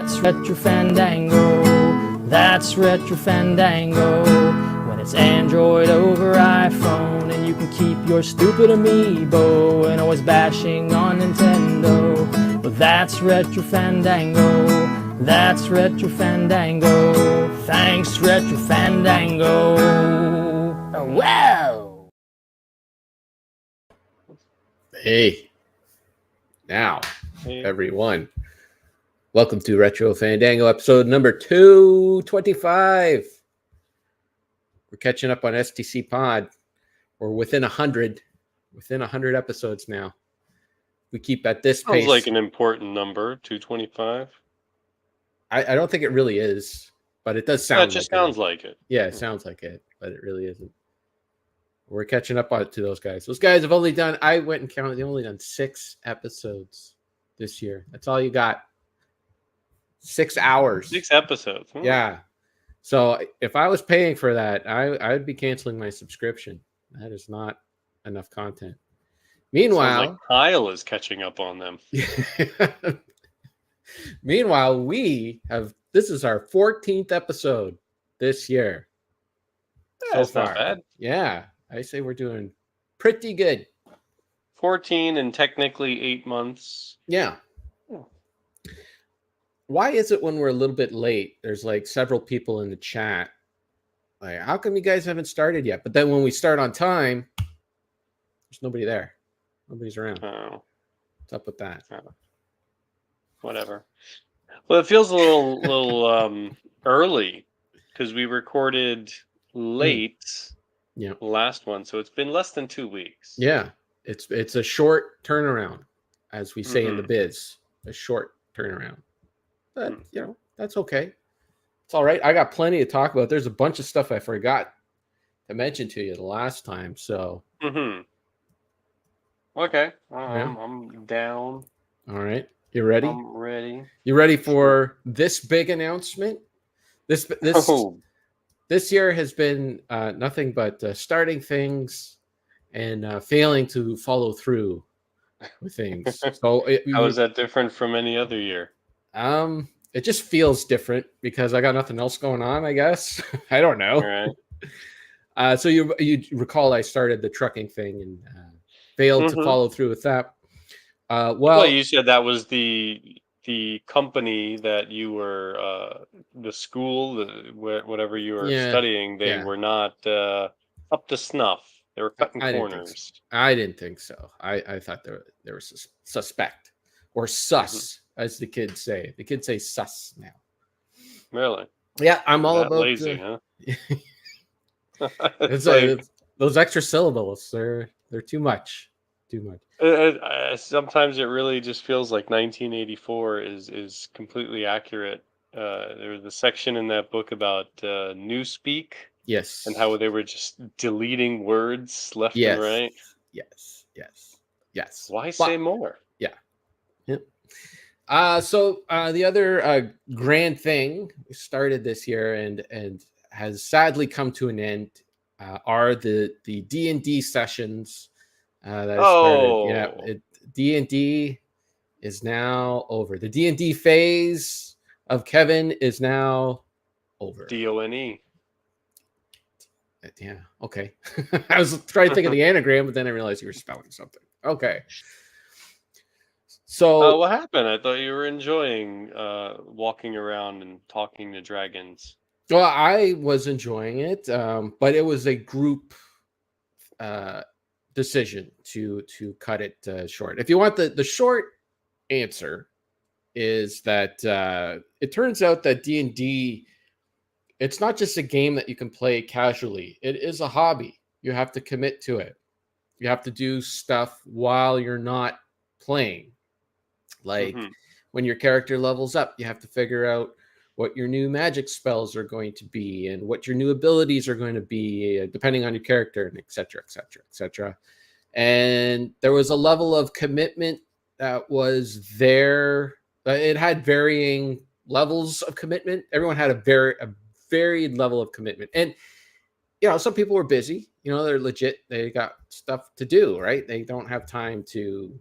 That's Retro Fandango. That's Retro Fandango. When it's Android over iPhone, and you can keep your stupid amiibo and always bashing on Nintendo. But that's Retro Fandango. That's Retro Fandango. Thanks, Retro Fandango. Oh, wow. Hey, now, everyone. Welcome to Retro Fandango episode number 225. We're catching up on STC Pod. We're within 100 episodes now. We keep at this pace. Sounds like an important number, 225. I don't think it really is, but it does sound it just sounds like it. Yeah, it sounds like it, but it really isn't. We're catching up on to those guys. Those guys have only done, I went and counted, they've only done 6 episodes this year. That's all you got. 6 hours. 6 episodes. Hmm. Yeah. So if I was paying for that, I'd be canceling my subscription. That is not enough content. Meanwhile, sounds like Kyle is catching up on them. Meanwhile, this is our 14th episode this year. Yeah, that's not bad. Yeah. I say we're doing pretty good. 14 and technically 8 months. Yeah. Why is it when we're a little bit late, there's like several people in the chat, like, how come you guys haven't started yet? But then when we start on time, there's nobody there. Nobody's around. Oh. What's up with that? Whatever. Well, it feels a little early because we recorded late last one, so it's been less than 2 weeks. Yeah, it's a short turnaround, as we say in the biz, a short turnaround. But, that's okay. It's all right. I got plenty to talk about. There's a bunch of stuff I forgot to mention to you the last time. So. Okay. I'm down. All right. You ready? I'm ready. You ready for this big announcement? This year has been nothing but starting things and failing to follow through with things. So how is that different from any other year? It just feels different because I got nothing else going on, I guess. I don't know. All right. So you recall I started the trucking thing and failed to follow through with that. Well, you said that was the company that you were the school, whatever you were studying. They were not up to snuff. They were cutting corners. I didn't think so. I thought they were suspect or sus. As the kids say. The kids say sus now. Really? Yeah, I'm all about lazy, huh? It's like, those extra syllables. They're too much. Too much. Sometimes it really just feels like 1984 is completely accurate. There was a section in that book about newspeak. Yes. And how they were just deleting words left and right. Yes. Why say more? Yeah. Yep. So the other grand thing we started this year and has sadly come to an end are the D&D sessions that I started. Yeah, D&D is now over. The D&D phase of Kevin is now over. DONE. Yeah. Okay. I was trying to think of the anagram, but then I realized you were spelling something. Okay. So what happened? I thought you were enjoying walking around and talking to dragons. Well, I was enjoying it, but it was a group decision to cut it short. If you want the short answer, is that it turns out that D&D, it's not just a game that you can play casually. It is a hobby. You have to commit to it. You have to do stuff while you're not playing. Like when your character levels up, you have to figure out what your new magic spells are going to be and what your new abilities are going to be, depending on your character, and et cetera, et cetera, et cetera. And there was a level of commitment that was there. It had varying levels of commitment. Everyone had a varied level of commitment. And, some people were busy. They're legit. They got stuff to do, right? They don't have time to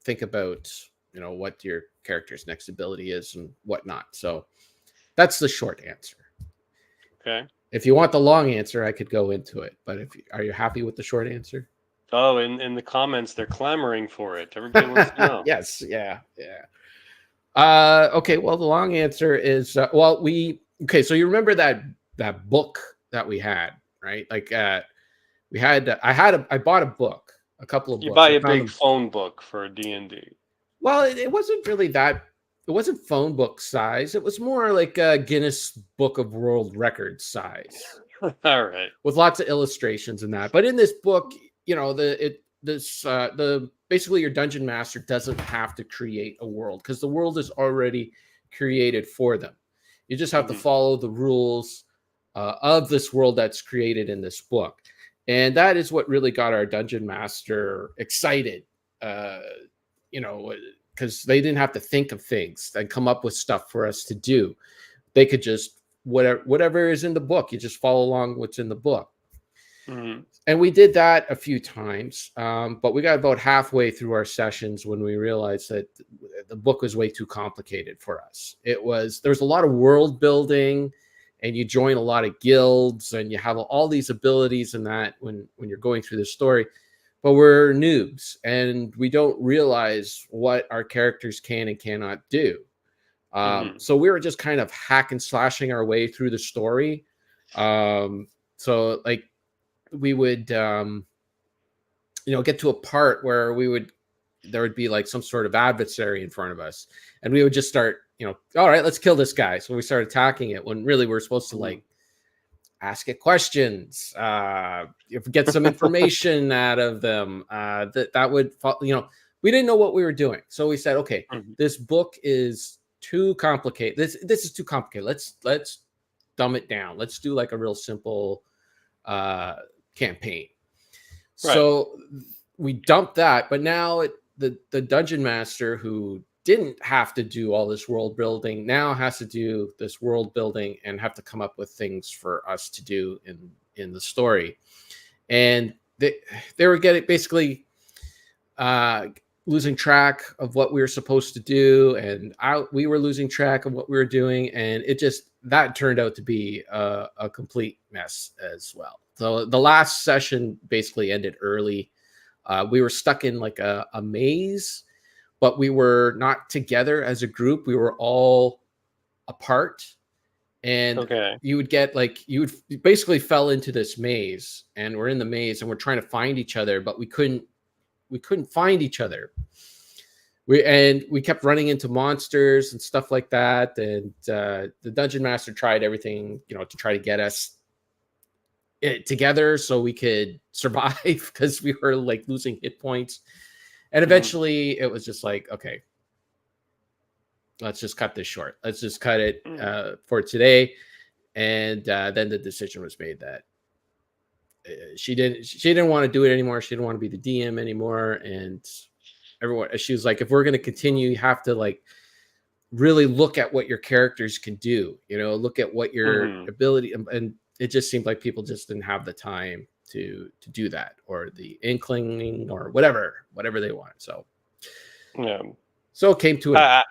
think about what your character's next ability is and whatnot. So that's the short answer. Okay. If you want the long answer, I could go into it. But are you happy with the short answer? Oh, in the comments, they're clamoring for it. Everybody wants to know. Yes. Yeah. Okay. Well, the long answer is okay. So you remember that book that we had, right? Like I bought a book, a couple of You books. buy I a found big them. phone book for D&D. Well, it wasn't really that. It wasn't phone book size. It was more like a Guinness Book of World Records size, All right. with lots of illustrations and that. But in this book, basically your dungeon master doesn't have to create a world because the world is already created for them. You just have to follow the rules of this world that's created in this book, and that is what really got our dungeon master excited. Because they didn't have to think of things and come up with stuff for us to do. They could just whatever is in the book, you just follow along what's in the book. And we did that a few times, but we got about halfway through our sessions when we realized that the book was way too complicated for us. There was a lot of world building, and you join a lot of guilds, and you have all these abilities and that when you're going through the story. But we're noobs, and we don't realize what our characters can and cannot do. So we were just kind of hack and slashing our way through the story. So like we would, get to a part where there would be like some sort of adversary in front of us, and we would just start, all right, let's kill this guy. So we started attacking it when really we're supposed to like ask it questions, get some information out of them. That would, we didn't know what we were doing. So we said, okay, this book is too complicated. This is too complicated. Let's dumb it down. Let's do like a real simple campaign. Right. So we dumped that, but now the dungeon master, who didn't have to do all this world building, now has to do this world building and have to come up with things for us to do in the story. And they were basically losing track of what we were supposed to do, and we were losing track of what we were doing, and that turned out to be a complete mess as well. So the last session basically ended early. We were stuck in like a maze, but we were not together as a group. We were all apart. And you would basically fell into this maze, and we're in the maze and we're trying to find each other, but we couldn't find each other. We kept running into monsters and stuff like that. And the dungeon master tried everything, to try to get us together so we could survive, because we were like losing hit points. And eventually it was just like, okay, let's just cut this short. Let's just cut it for today. And then the decision was made that she didn't want to do it anymore. She didn't want to be the DM anymore. And she was like, if we're going to continue, you have to like really look at what your characters can do, look at what your ability, and it just seemed like people just didn't have the time to do that, or the inkling, or whatever they want. So it came to it.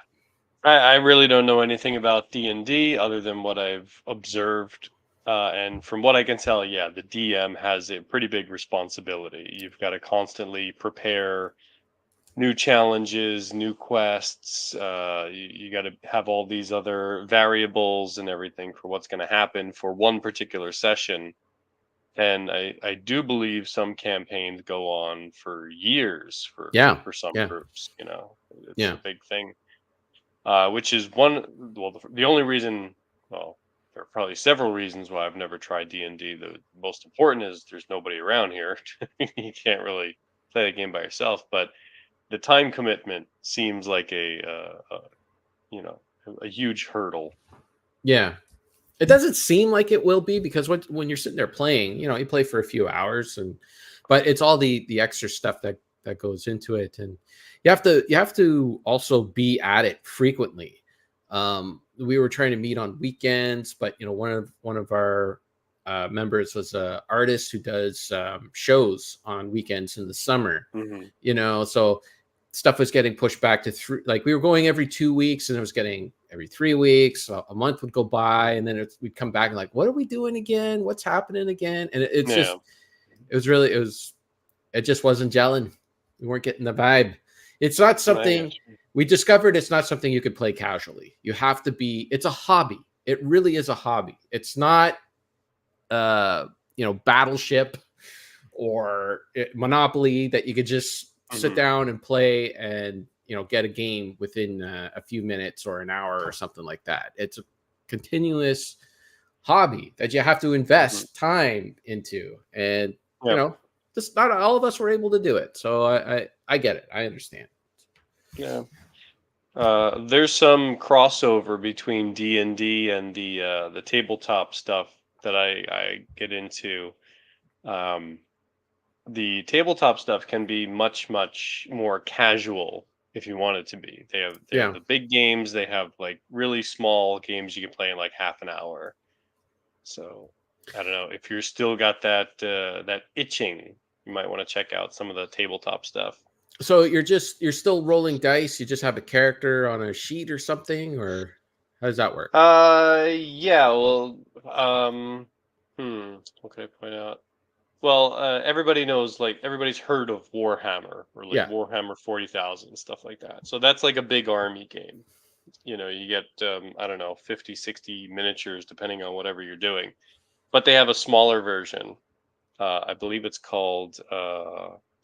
I really don't know anything about D&D other than what I've observed. And from what I can tell, the DM has a pretty big responsibility. You've got to constantly prepare new challenges, new quests. You got to have all these other variables and everything for what's going to happen for one particular session. And I do believe some campaigns go on for years for some groups. It's a big thing. Which is the only reason. Well, there are probably several reasons why I've never tried D&D. The most important is there's nobody around here. You can't really play the game by yourself. But the time commitment seems like a huge hurdle. Yeah, it doesn't seem like it will be, because when you're sitting there playing, you play for a few hours, but it's all the extra stuff that goes into it, and you have to also be at it frequently. We were trying to meet on weekends, but one of our members was an artist who does shows on weekends in the summer. So stuff was getting pushed back to like we were going every 2 weeks, and it was getting every 3 weeks. So a month would go by, and then we'd come back and like, what are we doing again? What's happening again? And it's just, it just wasn't gelling. We weren't getting the vibe. It's not something we discovered. It's not something you could play casually. You have to be, it's a hobby. It really is a hobby. It's not, Battleship or Monopoly that you could just sit down and play and, get a game within a few minutes or an hour or something like that. It's a continuous hobby that you have to invest time into. And, just not all of us were able to do it. So I get it. I understand. Yeah. There's some crossover between D&D and the tabletop stuff that I get into. The tabletop stuff can be much, much more casual if you want it to be. They have the big games. They have like really small games you can play in like half an hour. So I don't know if you're still got that itching. You might want to check out some of the tabletop stuff. So you're still rolling dice. You just have a character on a sheet or something, or how does that work? Yeah. Well, what can I point out? Well, everybody knows, like everybody's heard of Warhammer or like Warhammer 40,000 stuff like that. So that's like a big army game. You get I don't know 50, 60 miniatures depending on whatever you're doing. But they have a smaller version. I believe it's called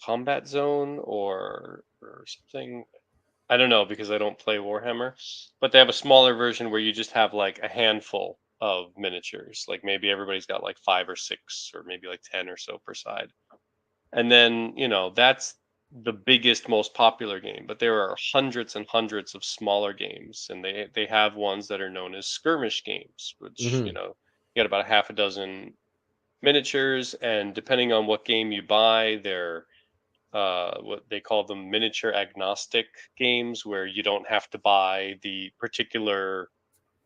Combat Zone or something. I don't know because I don't play Warhammer. But they have a smaller version where you just have like a handful of miniatures. Like maybe everybody's got like 5 or 6 or maybe like 10 or so per side. And then, that's the biggest, most popular game. But there are hundreds and hundreds of smaller games. And they have ones that are known as skirmish games, which, you got about a half a dozen miniatures, and depending on what game you buy, they're what they call them miniature agnostic games, where you don't have to buy the particular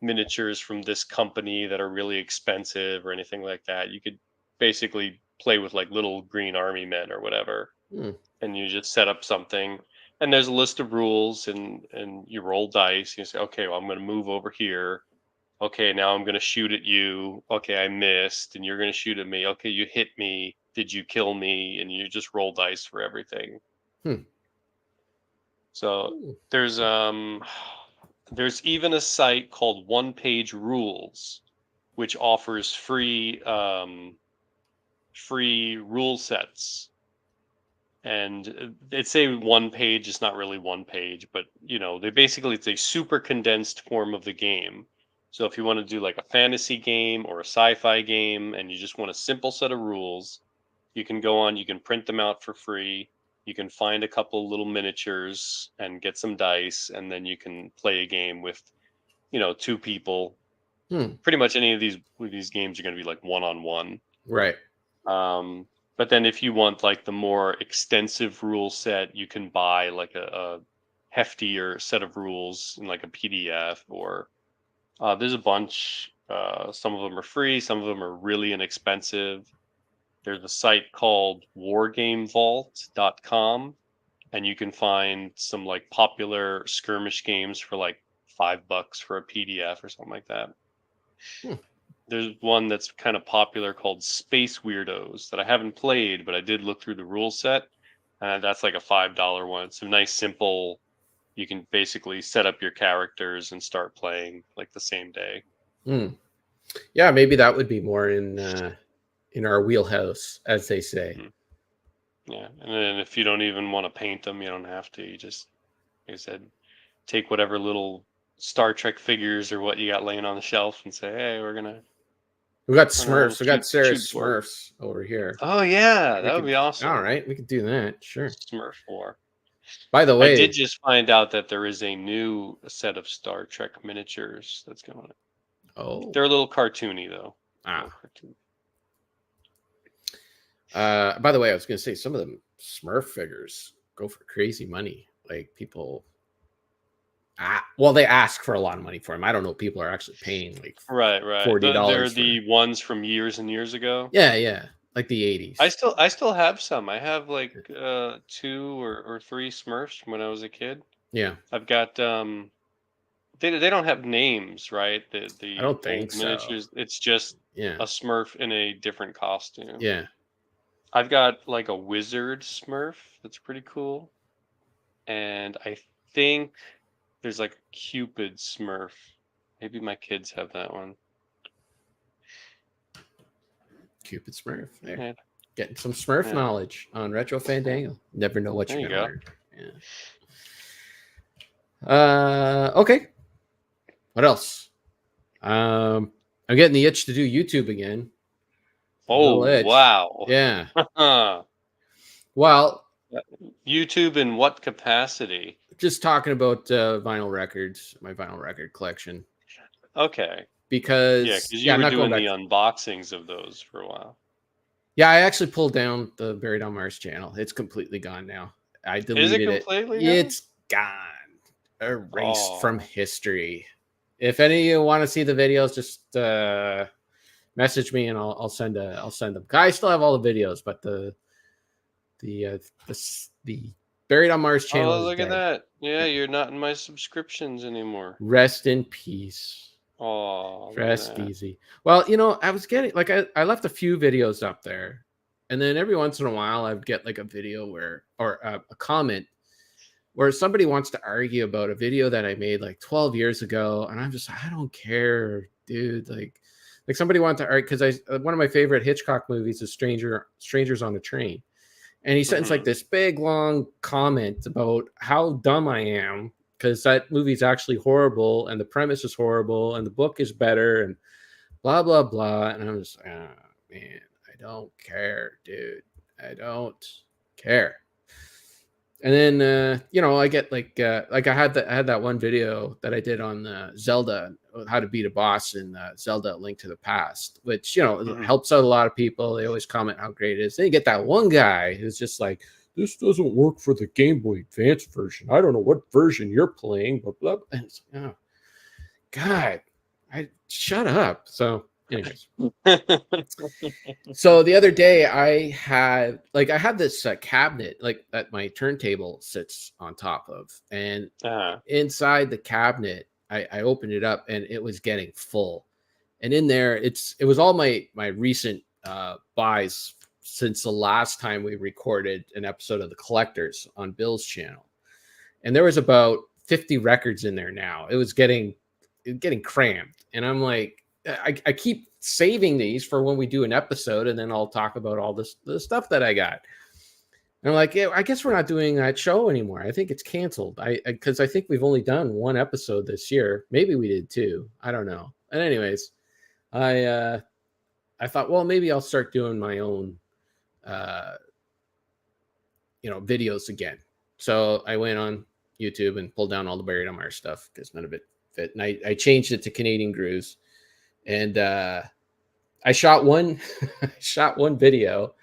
miniatures from this company that are really expensive or anything like that. You could basically play with like little green army men or whatever, and you just set up something. And there's a list of rules, and you roll dice. You say, okay, well, I'm going to move over here. Okay, now I'm going to shoot at you. Okay, I missed, and you're going to shoot at me. Okay, you hit me. Did you kill me? And you just roll dice for everything. So there's even a site called One Page Rules, which offers free rule sets. And it's a one page. It's not really one page, but it's a super condensed form of the game. So if you want to do like a fantasy game or a sci-fi game and you just want a simple set of rules, you can go on, you can print them out for free. You can find a couple little miniatures and get some dice, and then you can play a game with, 2 people. Pretty much any of these games are going to be like one-on-one. Right. But then if you want like the more extensive rule set, you can buy like a heftier set of rules in like a PDF, or there's a bunch. Some of them are free. Some of them are really inexpensive. There's a site called wargamevault.com, and you can find some like popular skirmish games for like $5 for a PDF or something like that. There's one that's kind of popular called Space Weirdos that I haven't played, but I did look through the rule set. That's like a $5 one. It's a nice, simple. You can basically set up your characters and start playing like the same day. Yeah, maybe that would be more in our wheelhouse, as they say. Yeah, and then if you don't even want to paint them, you don't have to. You just, like I said, take whatever little Star Trek figures or what you got laying on the shelf and say, hey, we got Smurfs. We got Sarah's Smurfs over here. Oh yeah, that would be awesome. All right, we could do that. Sure. Smurf War. By the way, I did just find out that there is a new set of Star Trek miniatures that's going on. Oh, they're a little cartoony though. By the way, I was going to say some of them Smurf figures go for crazy money. Like people, they ask for a lot of money for them. I don't know. People are actually paying like right $40. They're the ones from years and years ago. Yeah. like the 80s. I still have some. I have like 2 or 3 Smurfs from when I was a kid. Yeah. I've got they don't have names, right? I The don't think old so. miniatures. It's just Yeah. a Smurf in a different costume. Yeah. I've got like a wizard Smurf that's pretty cool. And I think there's like a Cupid Smurf. Maybe my kids have that one. Cupid Smurf. There. Yeah. Getting some Smurf knowledge on Retro Fandango. Never know what There you're you gonna go. learn. Yeah. Okay. What else? I'm getting the itch to do YouTube again. Oh, wow. Yeah. Well, YouTube in what capacity? just talking about vinyl records, my vinyl record collection. Okay. Because Yeah, because you were not doing going the back. unboxings of those for a while. Yeah, I actually pulled down the Buried on Mars channel. It's completely gone now. I deleted Is it completely gone? It's gone. Erased from history. If any of you want to see the videos, just message me and I'll send them. I still have all the videos, but the Buried on Mars channel is look dead. at that. Yeah, you're not in my subscriptions anymore. Rest in peace. Oh, Rest easy. Well, I was getting like I left a few videos up there, and then every once in a while I'd get like a video or a comment where somebody wants to argue about a video that I made like 12 years ago, and I'm just, I don't care, dude. Like somebody wanted to argue because one of my favorite Hitchcock movies is Strangers on a Train, and he sends like this big long comment about how dumb I am because that movie's actually horrible and the premise is horrible and the book is better and blah blah blah. And I'm just, oh, man, I don't care, dude. I don't care. And then I get like I had that one video that I did on Zelda, how to beat a boss in Zelda: Link to the Past, which helps out a lot of people. They always comment how great it is. Then you get that one guy who's just like, this doesn't work for the Game Boy Advance version. I don't know what version you're playing, but blah. And it's, oh, God, shut up. So, anyways, so the other day I had this cabinet like that my turntable sits on top of, and inside the cabinet I opened it up and it was getting full, and in there it was all my recent buys since the last time we recorded an episode of The Collectors on Bill's channel, and there was about 50 records in there now. It was getting crammed, and I'm like, I keep saving these for when we do an episode, and then I'll talk about all the stuff that I got. And I'm like, yeah, I guess we're not doing that show anymore. I think it's canceled. Because I think we've only done one episode this year. Maybe we did two. I don't know. And anyways, I thought, well, maybe I'll start doing my own, videos again. So I went on YouTube and pulled down all the Buried on Mars stuff because none of it fit. And I changed it to Canadian Grooves. And I shot one video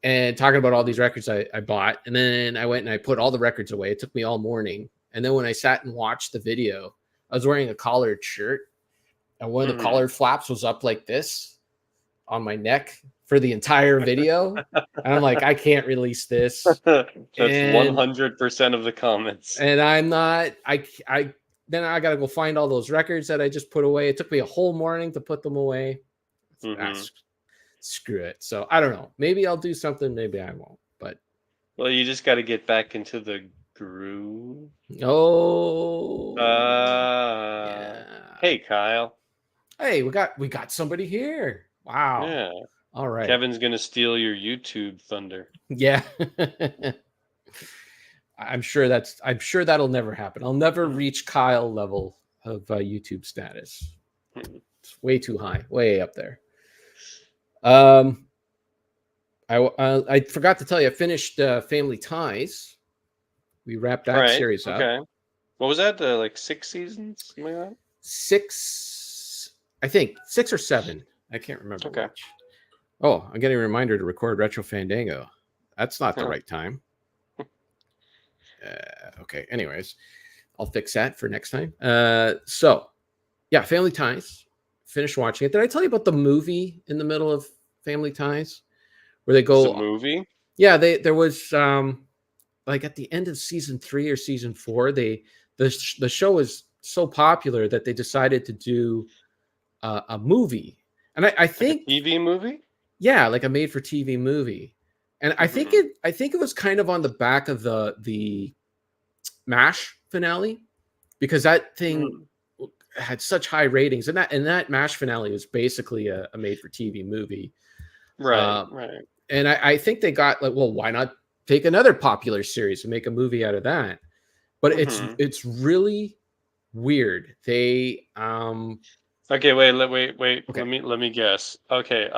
and talking about all these records I bought. And then I went and I put all the records away. It took me all morning. And then when I sat and watched the video, I was wearing a collared shirt. And one of the collared flaps was up like this on my neck for the entire video. And I'm like, I can't release this. That's 100% of the comments. And I'm not, then I got to go find all those records that I just put away. It took me a whole morning to put them away. Screw it. So I don't know. Maybe I'll do something. Maybe I won't. But you just got to get back into the groove. Oh. Yeah. Hey, Kyle. Hey, we got somebody here. Wow. Yeah. All right. Kevin's gonna steal your YouTube thunder. Yeah. I'm sure that'll never happen. I'll never reach Kyle level of YouTube status. It's way too high, way up there. I forgot to tell you, I finished Family Ties. We wrapped that series up. Okay. What was that? Like 6 seasons? Something like that? 6, I think 6 or 7. I can't remember. Okay. Which. Oh, I'm getting a reminder to record Retro Fandango. That's not the right time. Okay. Anyways, I'll fix that for next time. So, yeah, Family Ties. Finished watching it. Did I tell you about the movie in the middle of Family Ties? where they It's a go. movie. Yeah, there was like at the end of season 3 or season 4, the show is so popular that they decided to do a movie, and I Like a think TV movie. yeah, like a made for TV movie, and I think it was kind of on the back of the MASH finale, because that thing Mm. had such high ratings, and that MASH finale was basically a made for TV movie. Right, right. And I think they got like, well, why not take another popular series and make a movie out of that? But Mm-hmm. it's really weird. They Okay, wait. okay, Let me guess. Okay.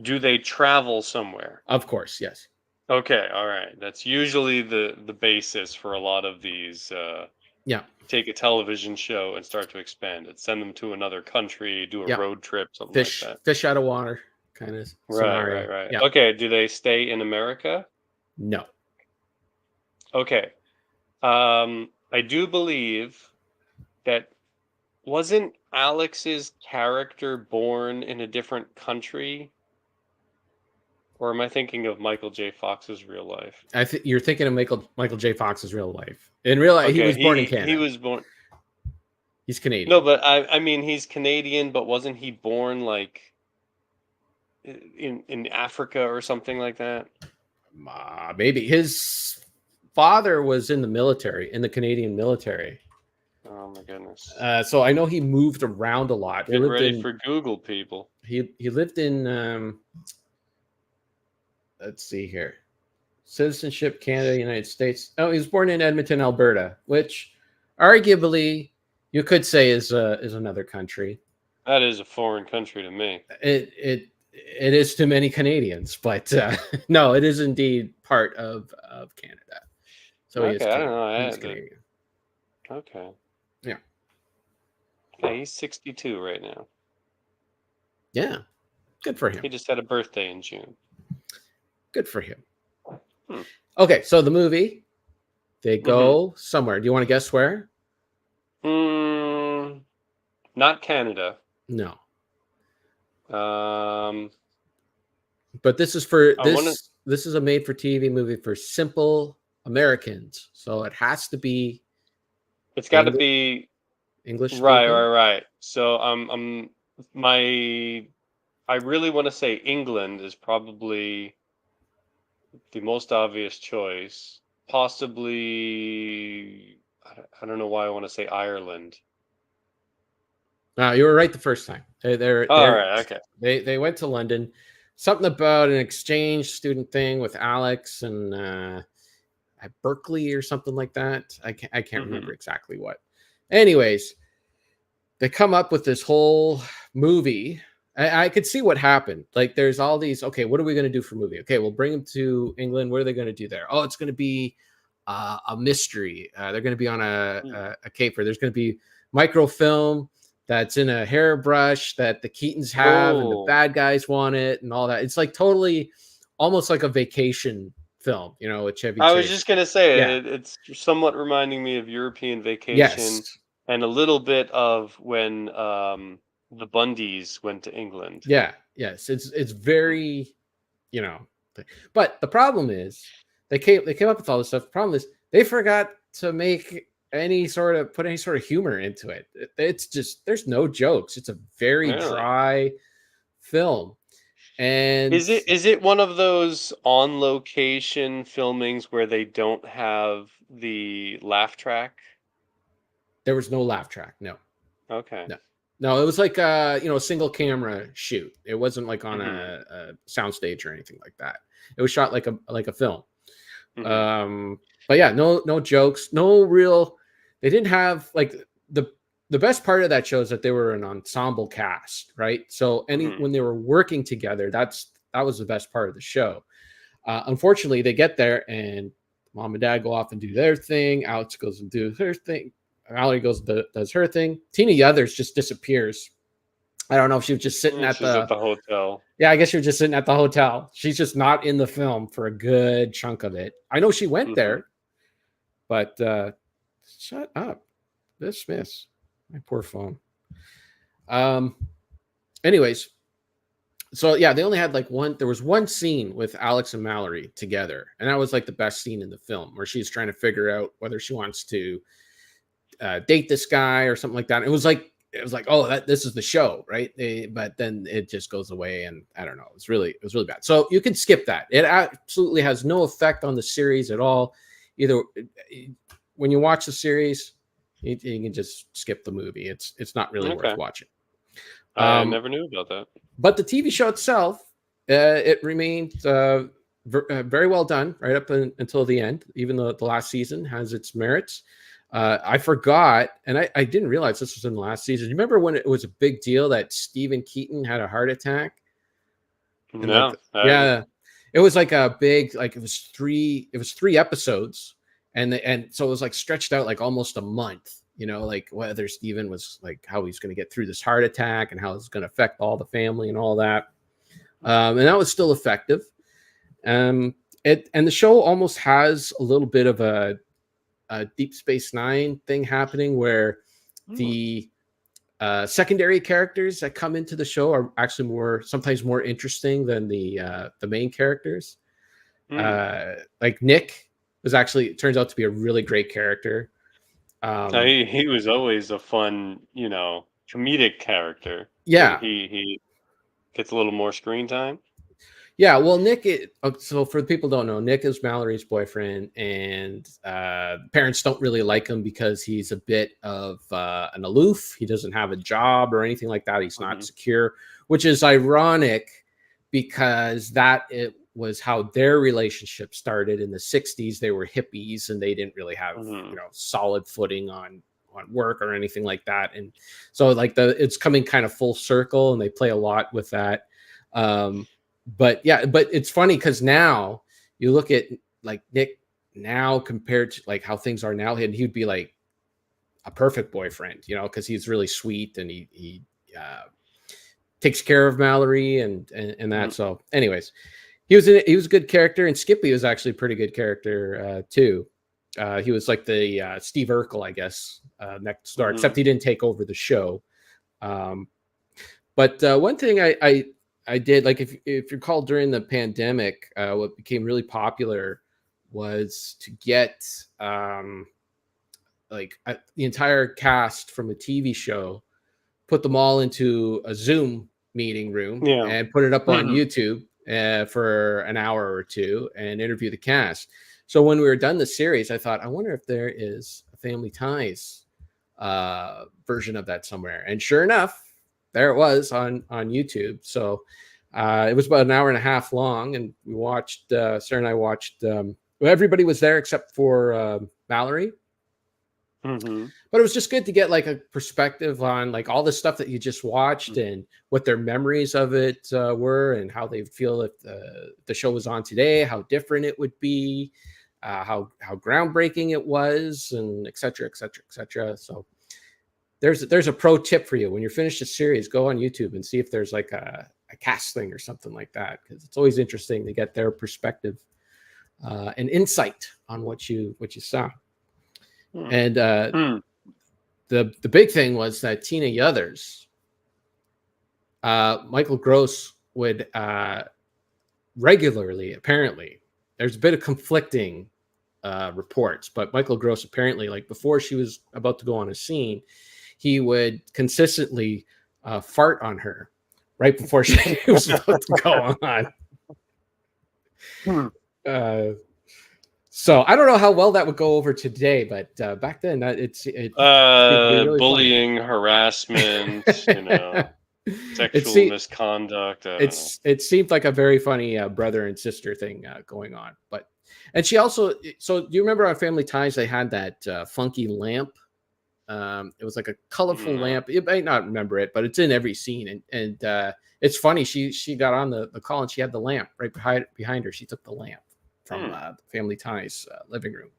Do they travel somewhere? of course, yes, Okay, all right. That's usually the basis for a lot of these. yeah, Take a television show and start to expand it. Send them to another country, do a yeah, road trip, something like that. fish out of water kind of Right, scenario. right, right. Yeah, Okay, do they stay in America? no, Okay. I do believe that wasn't Alex's character born in a different country? Or am I thinking of Michael J. Fox's real life? I think you're thinking of Michael J. Fox's real life. In real life, he Okay, was born in he Canada. was born. He's No, Canadian. but I mean he's Canadian, but wasn't he born like in Africa or something like that? Maybe his father was in the military, in the Canadian military. Oh my goodness. So I know he moved around a lot. He Get lived ready in for Google, people. he lived in let's see here, citizenship Canada, United States. Oh, he was born in Edmonton, Alberta, which arguably you could say is another country. That is a foreign country to me. It is to many Canadians, but no, it is indeed part of Canada. So he is Okay, I don't Canadian. know. I He's had to, Canadian. okay. Yeah. Yeah, he's 62 right now. Yeah. Good for him. He just had a birthday in June. Good for him. Hmm. Okay, so the movie, they Mm-hmm. go somewhere. Do you want to guess where? Not Canada. No. Um, But this is for I want to. this is a made for TV movie for simple Americans. So it has to be It's got to English, be English right, speaking. right, right. So my. I really want to say England is probably the most obvious choice. Possibly, I don't know why I want to say Ireland. You were right the first time. All right, okay. They went to London. Something about an exchange student thing with Alex and at Berkeley or something like that. I can't remember exactly what. Anyways, they come up with this whole movie. I could see what happened. Like, there's all these. Okay, what are we going to do for movie? Okay, we'll bring them to England. What are they going to do there? Oh, it's going to be a mystery. They're going to be on a caper. There's going to be microfilm that's in a hairbrush that the Keatons have, and the Oh, bad guys want it, and all that. It's like totally, almost like a vacation film, with Chevy I was Chase. just gonna say Yeah. it's somewhat reminding me of European Vacation Yes. and a little bit of when the Bundys went to England. Yeah. Yes. It's very, you know, but the problem is they came up with all this stuff. The problem is they forgot to put any sort of humor into it. It's just, there's no jokes. It's a very Really? dry film. And Is it one of those on location filmings where they don't have the laugh track? there was no laugh track. No. Okay. No, it was like a single camera shoot. It wasn't like on Mm-hmm. a soundstage or anything like that. It was shot like a film. Mm-hmm. But yeah, no jokes, no real. They didn't have like the best part of that show is that they were an ensemble cast, right? So Mm-hmm. when they were working together, that was the best part of the show. Unfortunately, they get there and mom and dad go off and do their thing. Alex goes and do her thing. Mallory goes does her thing. Tina Yothers just disappears. I don't know if she was just sitting at She's at the hotel. yeah, I guess she was just sitting at the hotel. She's just not in the film for a good chunk of it. I know she went Mm-hmm. there, but shut up. Dismiss. My poor phone. Anyways, So yeah, they only had like one. There was one scene with Alex and Mallory together, and that was like the best scene in the film, where she's trying to figure out whether she wants to date this guy or something like that. It was like oh, this is the show, right? But then it just goes away, and I don't know. It was really bad. So you can skip that. It absolutely has no effect on the series at all. Either when you watch the series, you can just skip the movie. It's not really worth watching. I never knew about that. But the TV show itself, it remained very well done right up until the end, even though the last season has its merits. I forgot, and I didn't realize this was in the last season. You remember when it was a big deal that Stephen Keaton had a heart attack? No. Yeah. It was like a big, like it was three episodes, and so it was like stretched out like almost a month. You know, like whether Steven was like how he's going to get through this heart attack and how it's going to affect all the family and all that. And that was still effective. And the show almost has a little bit of a Deep Space Nine thing happening, where the secondary characters that come into the show are actually sometimes more interesting than the main characters. Like Nick turns out to be a really great character. He was always a fun, comedic character. Yeah, he gets a little more screen time. Yeah, well, Nick. So for the people who don't know, Nick is Mallory's boyfriend, and parents don't really like him because he's a bit of an aloof. He doesn't have a job or anything like that. He's not secure, which is ironic because it was how their relationship started in the 60s. They were hippies and they didn't really have solid footing on work or anything like that. And so like it's coming kind of full circle, and they play a lot with that. But it's funny because now you look at like Nick now compared to like how things are now, and he'd be like a perfect boyfriend, because he's really sweet and he takes care of Mallory and that. So anyways, he was a good character, and Skippy was actually a pretty good character too. He was like the Steve Urkel, I guess, next door, except he didn't take over the show. But one thing I did, like if you recall during the pandemic, what became really popular was to get the entire cast from a TV show, put them all into a Zoom meeting room and put it up on YouTube for an hour or two and interview the cast. So when we were done the series, I thought, I wonder if there is a Family Ties version of that somewhere. And sure enough, there it was on YouTube. So it was about an hour and a half long, and we watched. Sarah and I watched. Everybody was there except for Mallory. But it was just good to get like a perspective on like all the stuff that you just watched and what their memories of it were, and how they feel if the show was on today, how different it would be, how groundbreaking it was, and et cetera, et cetera, et cetera. So there's a pro tip for you. When you're finished a series, go on YouTube and see if there's like a casting or something like that, because it's always interesting to get their perspective and insight on what you saw. And the big thing was that Tina Yothers, Michael Gross would regularly, apparently, there's a bit of conflicting reports, but Michael Gross apparently, like before she was about to go on a scene, he would consistently fart on her right before she was about to go on. So I don't know how well that would go over today, but back then it's really bullying, harassment, sexual misconduct. It seemed like a very funny brother and sister thing going on. And she also, so you remember on Family Ties they had that funky lamp. It was like a colorful lamp. You might not remember it, but it's in every scene. And it's funny. She got on the call and she had the lamp right behind her. She took the lamp from the Family Ties living room.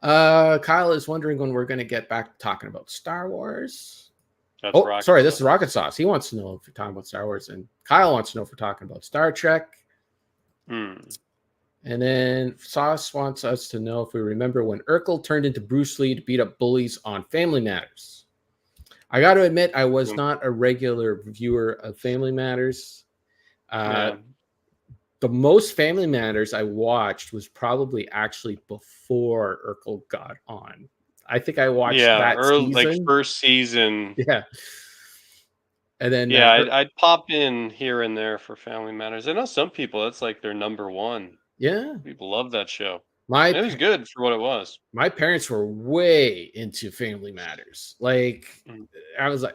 Kyle is wondering when we're going to get back to talking about Star Wars. This is Rocket Sauce. He wants to know if we're talking about Star Wars, and Kyle wants to know if we're talking about Star Trek. And then Sauce wants us to know if we remember when Urkel turned into Bruce Lee to beat up bullies on Family Matters. I got to admit, I was not a regular viewer of Family Matters. The most Family Matters I watched was probably actually before Urkel got on. I think I watched that season. Like first season. Yeah. And then I'd pop in here and there for Family Matters. I know some people, that's like their number one. Yeah. People love that show. It was good for what it was. My parents were way into Family Matters. Like, I was like,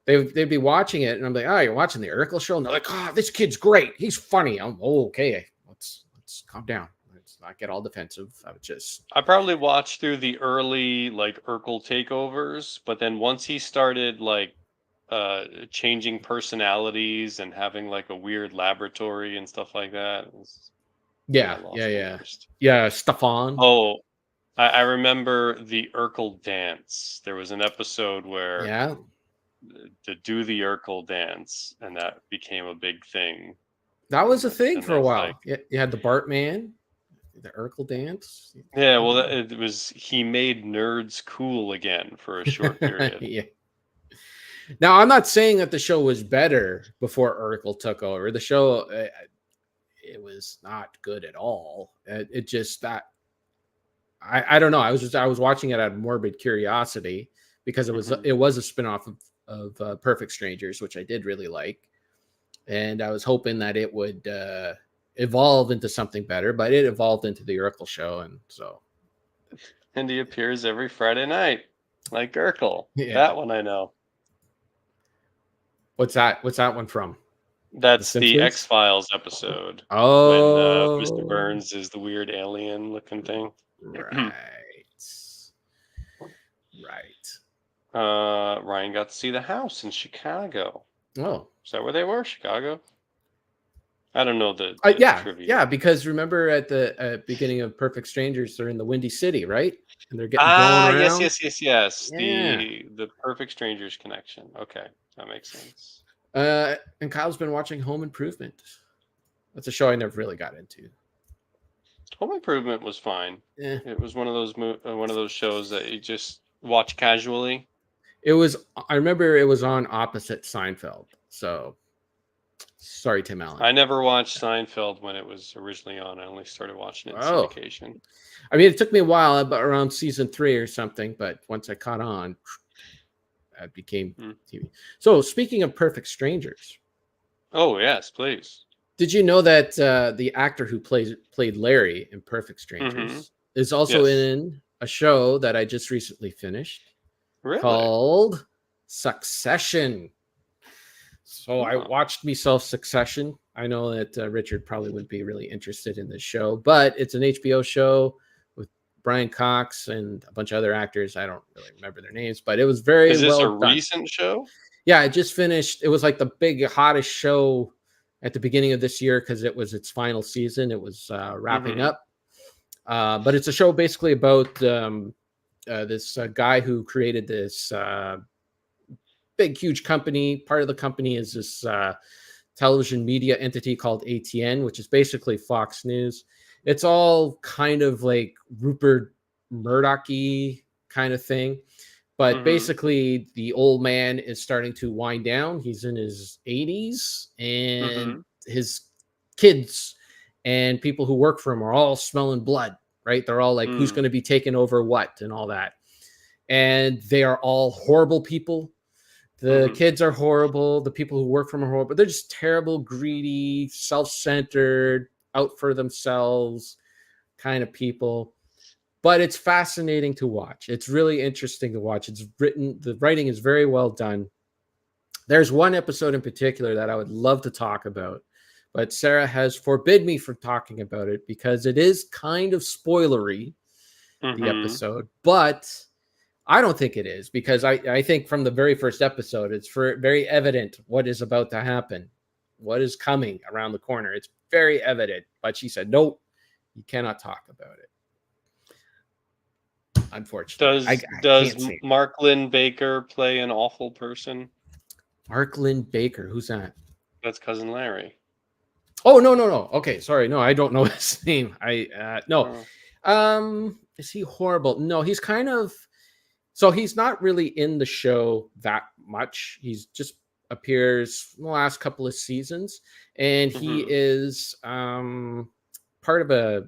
they'd be watching it, and I'm like, oh, you're watching the Urkel show? And they're like, oh, this kid's great. He's funny. I'm okay. Let's calm down. Let's not get all defensive. I probably watched through the early like Urkel takeovers, but then once he started like changing personalities and having like a weird laboratory and stuff like that. Yeah, Stefan. Oh, I remember the Urkel dance. There was an episode where to do the Urkel dance, and that became a big thing. That was a thing for a while. You had the Bartman, the Urkel dance. Yeah, well, it was he made nerds cool again for a short period. Yeah. Now, I'm not saying that the show was better before Urkel took over. The show, it was not good at all. It just that I don't know. I was watching it out of morbid curiosity because it was a spinoff of Perfect Strangers, which I did really like, and I was hoping that it would evolve into something better. But it evolved into the Urkel show, and so. And he appears every Friday night, like Urkel. Yeah. That one I know. What's that one from? That's the X-Files episode. Oh. When Mr. Burns is the weird alien looking thing. Right. Ryan got to see the house in Chicago. Oh. Is that where they were? Chicago? I don't know the trivia. Yeah, because remember at the beginning of Perfect Strangers, they're in the Windy City, right? And they're getting going around. Yes. Yeah. The Perfect Strangers connection. Okay. That makes sense. And Kyle's been watching Home Improvement. That's a show I never really got into. Home Improvement was fine. It was one of those shows that you just watch casually. I remember it was on opposite Seinfeld. So sorry, Tim Allen. I never watched Seinfeld when it was originally on. I only started watching it in syndication. I mean, it took me a while, about around season 3 or something, but once I caught on, it became TV. So, speaking of Perfect Strangers. Oh, yes, please. Did you know that the actor who played Larry in Perfect Strangers is also in a show that I just recently finished called Succession? So I watched myself Succession. I know that Richard probably wouldn't be really interested in this show, but it's an HBO show with Brian Cox and a bunch of other actors. I don't really remember their names, but it was very well done. Is this a recent show? Yeah, it just finished. It was like the big hottest show at the beginning of this year because it was its final season. It was wrapping up. But it's a show basically about this guy who created this big, huge company. Part of the company is this television media entity called ATN, which is basically Fox News. It's all kind of like Rupert Murdoch-y kind of thing. But basically, the old man is starting to wind down. He's in his 80s, and his kids and people who work for him are all smelling blood, right? They're all like, who's going to be taking over what and all that. And they are all horrible people. The kids are horrible. The people who work for him are horrible. They're just terrible, greedy, self-centered, out for themselves kind of people. But it's fascinating to watch. It's really interesting to watch. The writing is very well done. There's one episode in particular that I would love to talk about, but Sarah has forbid me from talking about it because it is kind of spoilery, the episode. But I don't think it is, because I think from the very first episode, it's very evident what is about to happen, what is coming around the corner. It's very evident. But she said, nope, you cannot talk about it. Unfortunately, does Mark Lynn Baker play an awful person? Mark Lynn Baker, who's that? That's Cousin Larry. Oh, no. Okay, sorry, no, I don't know his name. No. Is he horrible? No, he's kind of So he's not really in the show that much. He's just appears in the last couple of seasons, and he is part of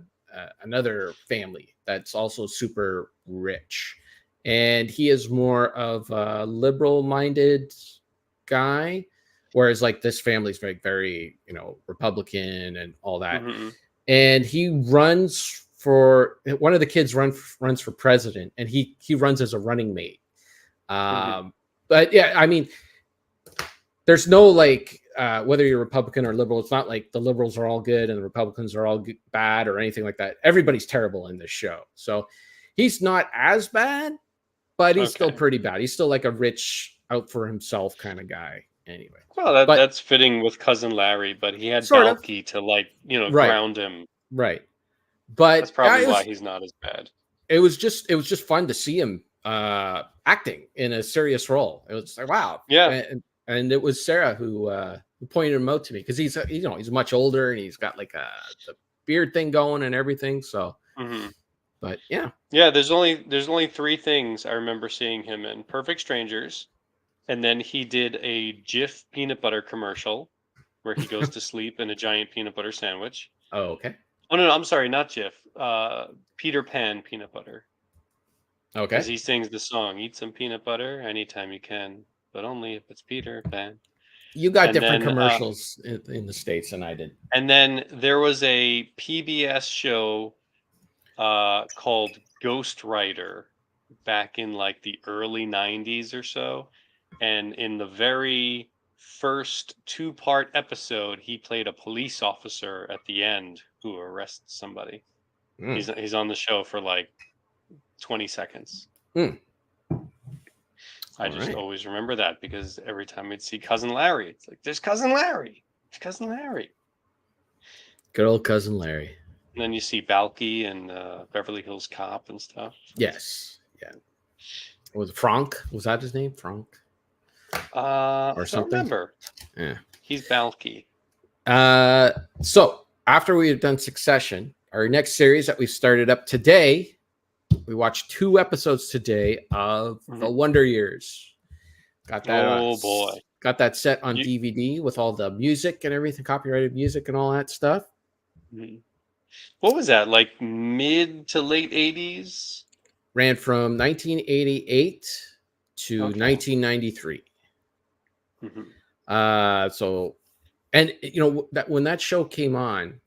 another family that's also super rich, and he is more of a liberal-minded guy, whereas like this family's very Republican and all that. And he runs for one of the kids runs for president, and he runs as a running mate. But yeah, I mean, there's no like whether you're Republican or liberal. It's not like the liberals are all good and the Republicans are all bad or anything like that. Everybody's terrible in this show, so he's not as bad, but he's still pretty bad. He's still like a rich, out for himself kind of guy. Anyway, well, that's fitting with Cousin Larry, but he had Balky to like ground him. Right, but that's probably why he's not as bad. It was just fun to see him acting in a serious role. It was like, wow, yeah. And it was Sarah who pointed him out to me because he's he's much older and he's got like the beard thing going and everything. So, but yeah. There's only 3 things I remember seeing him in: Perfect Strangers, and then he did a Jif peanut butter commercial where he goes to sleep in a giant peanut butter sandwich. Oh, okay. Oh no, I'm sorry, not Jif. Peter Pan peanut butter. Okay. Because he sings the song, "Eat some peanut butter anytime you can, but only if it's Peter Pan." You got different commercials in the States than I did. And then there was a PBS show called Ghost Rider back in like the early 90s or so. And in the very first 2-part episode, he played a police officer at the end who arrests somebody. He's on the show for like 20 seconds. I just always remember that because every time we'd see Cousin Larry, it's like, there's Cousin Larry. It's Cousin Larry. Good old Cousin Larry. And then you see Balky and Beverly Hills Cop and stuff. Yes. Yeah. Was it Frank? Was that his name? Frank? Or something? I don't remember. Yeah. He's Balky. So after we have done Succession, our next series that we started up today, we watched 2 episodes today of The Wonder Years. Got that. Oh boy! Got that set on DVD with all the music and everything, copyrighted music and all that stuff. What was that? Like mid to late 80s? Ran from 1988 to 1993. So, and that when that show came on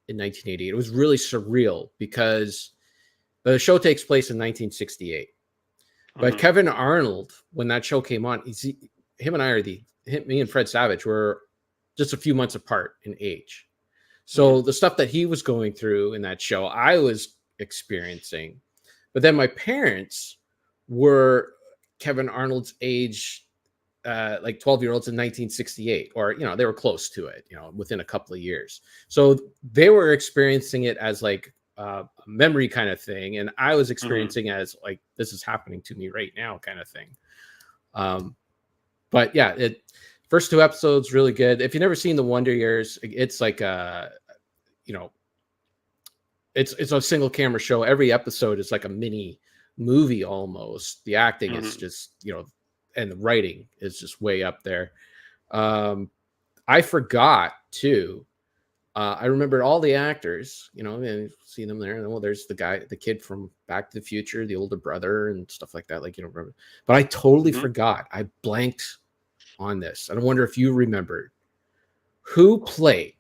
in 1988, it was really surreal because the show takes place in 1968. But Kevin Arnold, when that show came on, him and I are me and Fred Savage were just a few months apart in age. So the stuff that he was going through in that show, I was experiencing. But then my parents were Kevin Arnold's age, like 12-year-olds in 1968, or, they were close to it, within a couple of years. So they were experiencing it as like a memory kind of thing. And I was experiencing as like, this is happening to me right now kind of thing. But yeah, first 2 episodes, really good. If you've never seen The Wonder Years, it's like it's a single camera show. Every episode is like a mini movie almost. The acting is just, and the writing is just way up there. I forgot too. I remembered all the actors, and see them there. And well, there's the kid from Back to the Future, the older brother and stuff like that. Like, remember, but I totally forgot. I blanked on this. And I wonder if you remembered who played.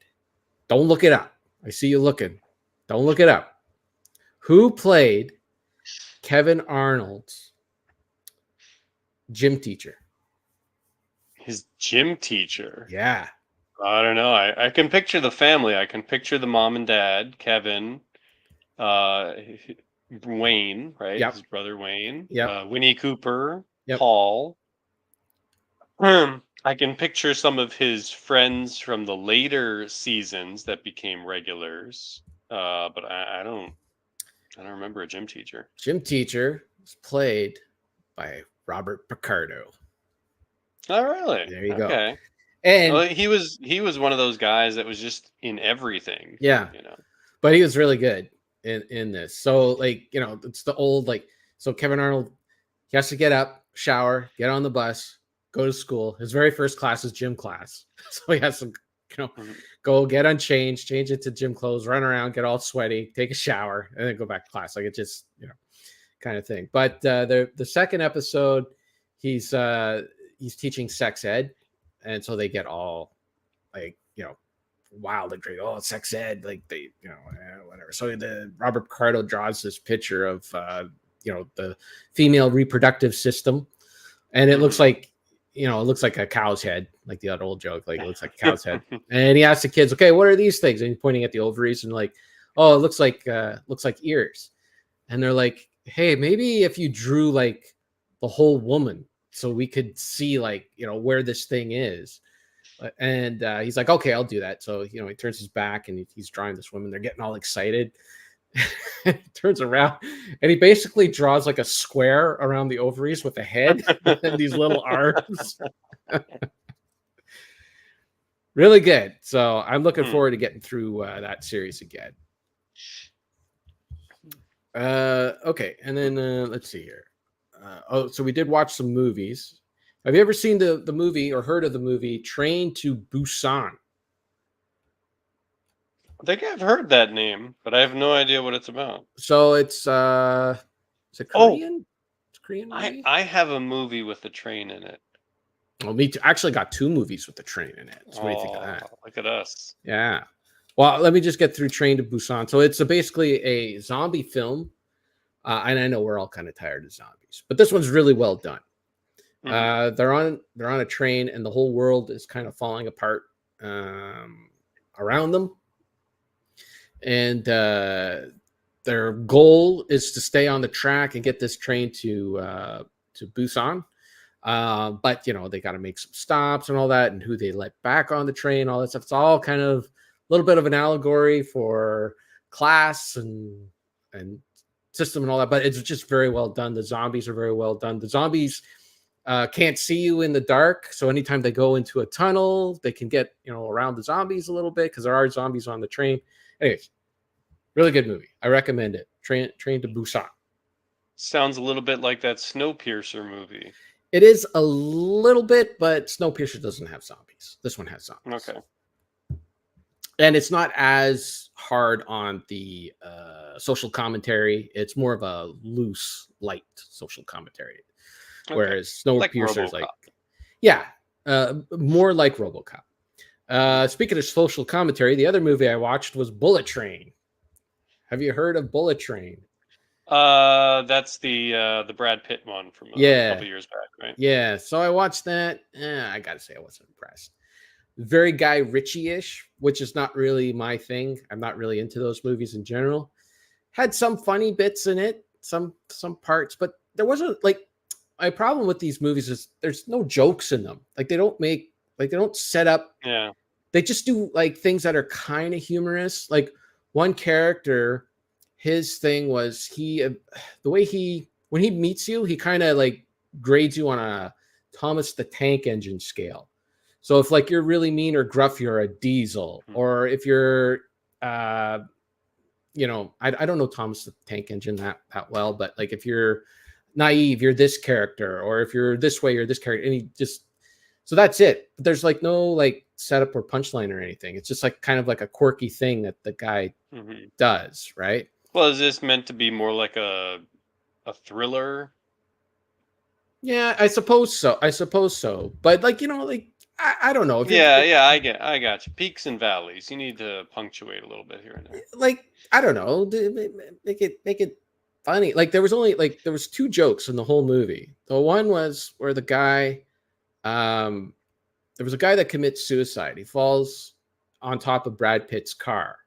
Don't look it up. I see you looking. Don't look it up. Who played Kevin Arnold's gym teacher? His gym teacher? Yeah. I don't know. I can picture the family. I can picture the mom and dad, Kevin, Wayne, right? Yep. His brother Wayne. Yep. Winnie Cooper, yep. Paul. I can picture some of his friends from the later seasons that became regulars. But I don't remember a gym teacher. Gym teacher was played by Robert Picardo. Oh, really? There you go. Okay. And well, he was one of those guys that was just in everything. Yeah. But he was really good in this. So like, it's the old, like, so Kevin Arnold He has to get up, shower, get on the bus, go to school. His very first class is gym class. So he has to, go get unchanged, change into gym clothes, run around, get all sweaty, take a shower, and then go back to class. Like it just, kind of thing. But the second episode, he's teaching sex ed, and so they get all like, wild and great. Oh, sex ed, like they, whatever. So the Robert Picardo draws this picture of the female reproductive system, and it looks like it looks like a cow's head, like the old joke, like it looks like a cow's head. And he asks the kids, okay, what are these things? And he's pointing at the ovaries and like, oh, it looks like ears. And they're like, hey, maybe if you drew like the whole woman so we could see like, where this thing is. And he's like, okay, I'll do that. So, he turns his back and he's drawing this woman. They're getting all excited. He turns around and he basically draws like a square around the ovaries with a head and these little arms. Really good. So I'm looking forward to getting through that series again. Okay, and then let's see here. So we did watch some movies. Have you ever seen the movie or heard of the movie Train to Busan? I think I've heard that name, but I have no idea what it's about. So it's is it Korean? It's Korean movie? I have a movie with a train in it. Well, me too. I actually got 2 movies with the train in it. So what do you think of that? Look at us. Yeah. Well, let me just get through Train to Busan. So it's basically a zombie film. And I know we're all kind of tired of zombies, but this one's really well done. They're on a train and the whole world is kind of falling apart around them. And their goal is to stay on the track and get this train to Busan. But they got to make some stops and all that, and who they let back on the train, all that stuff. It's all kind of a little bit of an allegory for class and system and all that, but it's just very well done. The zombies are very well done. The zombies can't see you in the dark, so anytime they go into a tunnel, they can get around the zombies a little bit because there are zombies on the train. Anyways, really good movie. I recommend it. Train to Busan. Sounds a little bit like that Snowpiercer movie. It is a little bit, but Snowpiercer doesn't have zombies. This one has zombies. Okay. And it's not as hard on the social commentary. It's more of a loose, light social commentary. Okay. Whereas Snowpiercer is like, more like RoboCop. Speaking of social commentary, the other movie I watched was Bullet Train. Have you heard of Bullet Train? That's the Brad Pitt one from a couple years back, right? Yeah. So I watched that. I gotta say I wasn't impressed. Very Guy Ritchie-ish, which is not really my thing. I'm not really into those movies in general. Had some funny bits in it, some parts, but there wasn't like my problem with these movies is there's no jokes in them. Like they don't set up. Yeah. They just do like things that are kind of humorous. Like one character, his thing was the way when he meets you, he kind of like grades you on a Thomas the Tank Engine scale. So if like you're really mean or gruff, you're a diesel. Or if you're, I don't know Thomas the Tank Engine that well, but like if you're naive, you're this character, or if you're this way, you're this character. And so that's it. But there's like no like setup or punchline or anything. It's just like kind of like a quirky thing that the guy does, right? Well, is this meant to be more like a thriller? Yeah, I suppose so. But like, I don't know. I got you. Peaks and valleys. You need to punctuate a little bit here and there. Like, I don't know. Make it funny. Like there was 2 jokes in the whole movie. The one was where the guy, there was a guy that commits suicide. He falls on top of Brad Pitt's car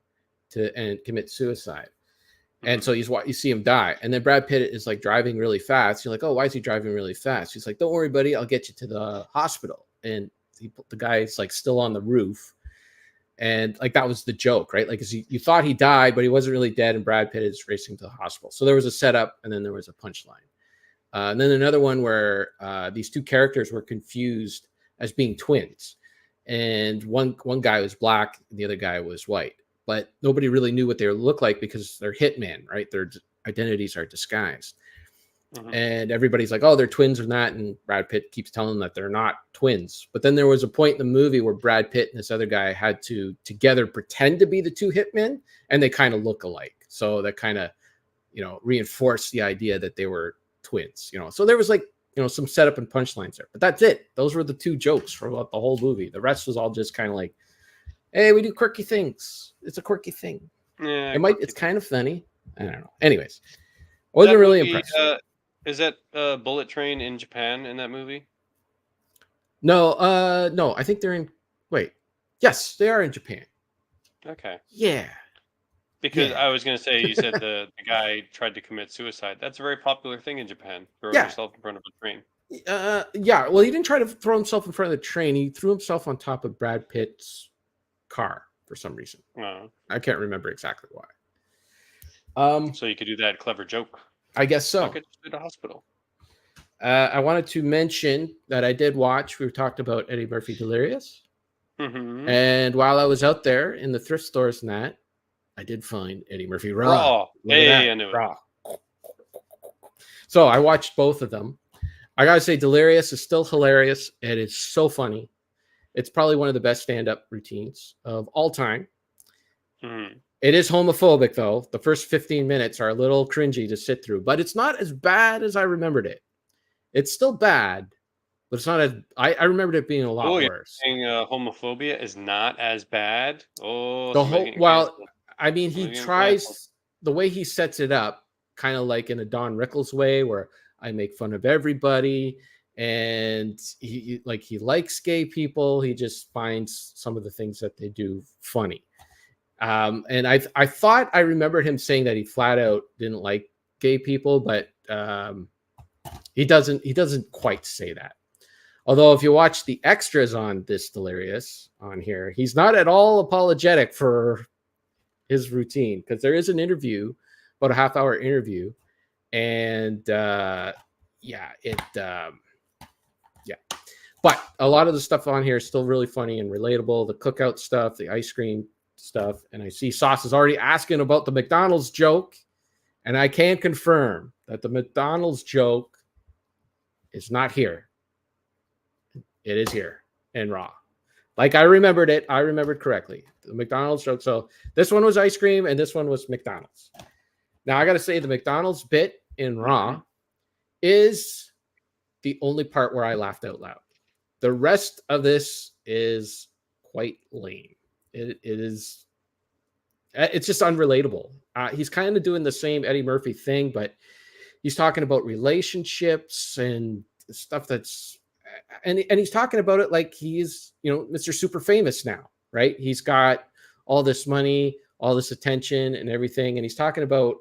and commits suicide. And so you see him die. And then Brad Pitt is like driving really fast. You're like, oh, why is he driving really fast? He's like, don't worry, buddy. I'll get you to the hospital. And the guy's like still on the roof. And like, that was the joke, right? Like, you thought he died, but he wasn't really dead. And Brad Pitt is racing to the hospital. So there was a setup and then there was a punchline. And then another one where these 2 characters were confused as being twins. And one guy was black and the other guy was white. But nobody really knew what they looked like because they're hitmen, right? Their identities are disguised. And everybody's like, oh, they're twins or not. And Brad Pitt keeps telling them that they're not twins. But then there was a point in the movie where Brad Pitt and this other guy had to together pretend to be the two hitmen, and they kind of look alike. So that kind of, reinforced the idea that they were twins, So there was like, some setup and punchlines there. But that's it. Those were the two jokes throughout the whole movie. The rest was all just kind of like, hey, we do quirky things. It's a quirky thing. Yeah, it's kind of funny. I don't know. Anyways, I wasn't really impressed. Is that Bullet Train in Japan in that movie? No, I think they're in. Wait, yes, they are in Japan. Okay. Yeah. Because I was going to say, you said the guy tried to commit suicide. That's a very popular thing in Japan. Throw yourself in front of a train. Yeah. Well, he didn't try to throw himself in front of the train. He threw himself on top of Brad Pitt's car for some reason. Oh. I can't remember exactly why. So you could do that clever joke. I guess so. I could just go to the hospital. I wanted to mention that I did watch. We talked about Eddie Murphy Delirious, and while I was out there in the thrift stores and that, I did find Eddie Murphy Raw. Hey, I knew Raw. So I watched both of them. I gotta say, Delirious is still hilarious. It is so funny. It's probably one of the best stand-up routines of all time. It is homophobic, though. The first 15 minutes are a little cringy to sit through, but it's not as bad as I remembered it. It's still bad, but it's not as... I remembered it being a lot worse. You're saying homophobia is not as bad? Oh, I mean, he tries... The way he sets it up, kind of like in a Don Rickles way, where I make fun of everybody, and he likes gay people. He just finds some of the things that they do funny. And I thought I remembered him saying that he flat out didn't like gay people, but he doesn't quite say that. Although if you watch the extras on this Delirious on here, he's not at all apologetic for his routine, because there is an interview, about a half-hour interview, and but a lot of the stuff on here is still really funny and relatable. The cookout stuff, the ice cream stuff, and I see Sauce is already asking about the McDonald's joke, and I can confirm that the McDonald's joke is not here. It is here in Raw. Like I remembered it. I remembered correctly. The McDonald's joke. So this one was ice cream and this one was McDonald's. Now I got to say the McDonald's bit in Raw is the only part where I laughed out loud. The rest of this is quite lame. It's just unrelatable. He's kind of doing the same Eddie Murphy thing, but he's talking about relationships and stuff that's, and he's talking about it like he's, Mr. Super Famous now, right? He's got all this money, all this attention and everything. And he's talking about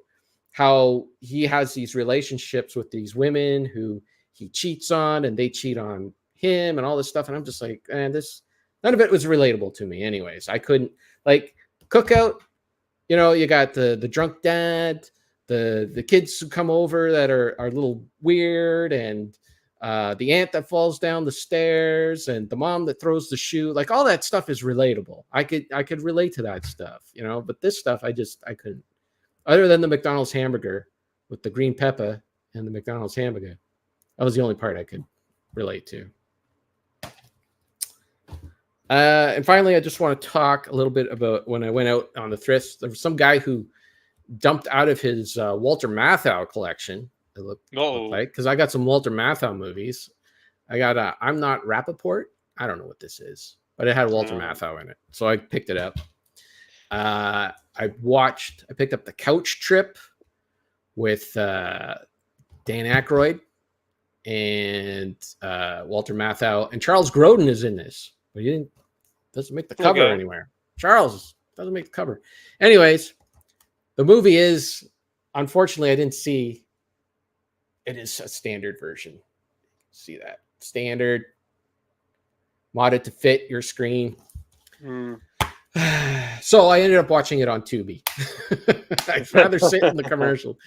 how he has these relationships with these women who he cheats on and they cheat on him and all this stuff. And I'm just like, man, none of it was relatable to me anyways. I couldn't, like, cookout, you got the drunk dad, the kids who come over that are a little weird, and the aunt that falls down the stairs, and the mom that throws the shoe. Like, all that stuff is relatable. I could relate to that stuff, but this stuff I couldn't. Other than the McDonald's hamburger with the green pepper and the McDonald's hamburger, that was the only part I could relate to. And finally, I just want to talk a little bit about when I went out on the thrifts. There was some guy who dumped out of his Walter Matthau collection. It looked like, because I got some Walter Matthau movies. I got I'm Not Rappaport. I don't know what this is, but it had Walter Matthau in it, so I picked it up. I picked up The Couch Trip with Dan Aykroyd and Walter Matthau, and Charles Grodin is in this, but he doesn't make the cover anywhere. Charles doesn't make the cover. Anyways, the movie is, unfortunately, I didn't see. It is a standard version. See that? Standard. Modded to fit your screen. So I ended up watching it on Tubi. I'd rather sit in the commercial.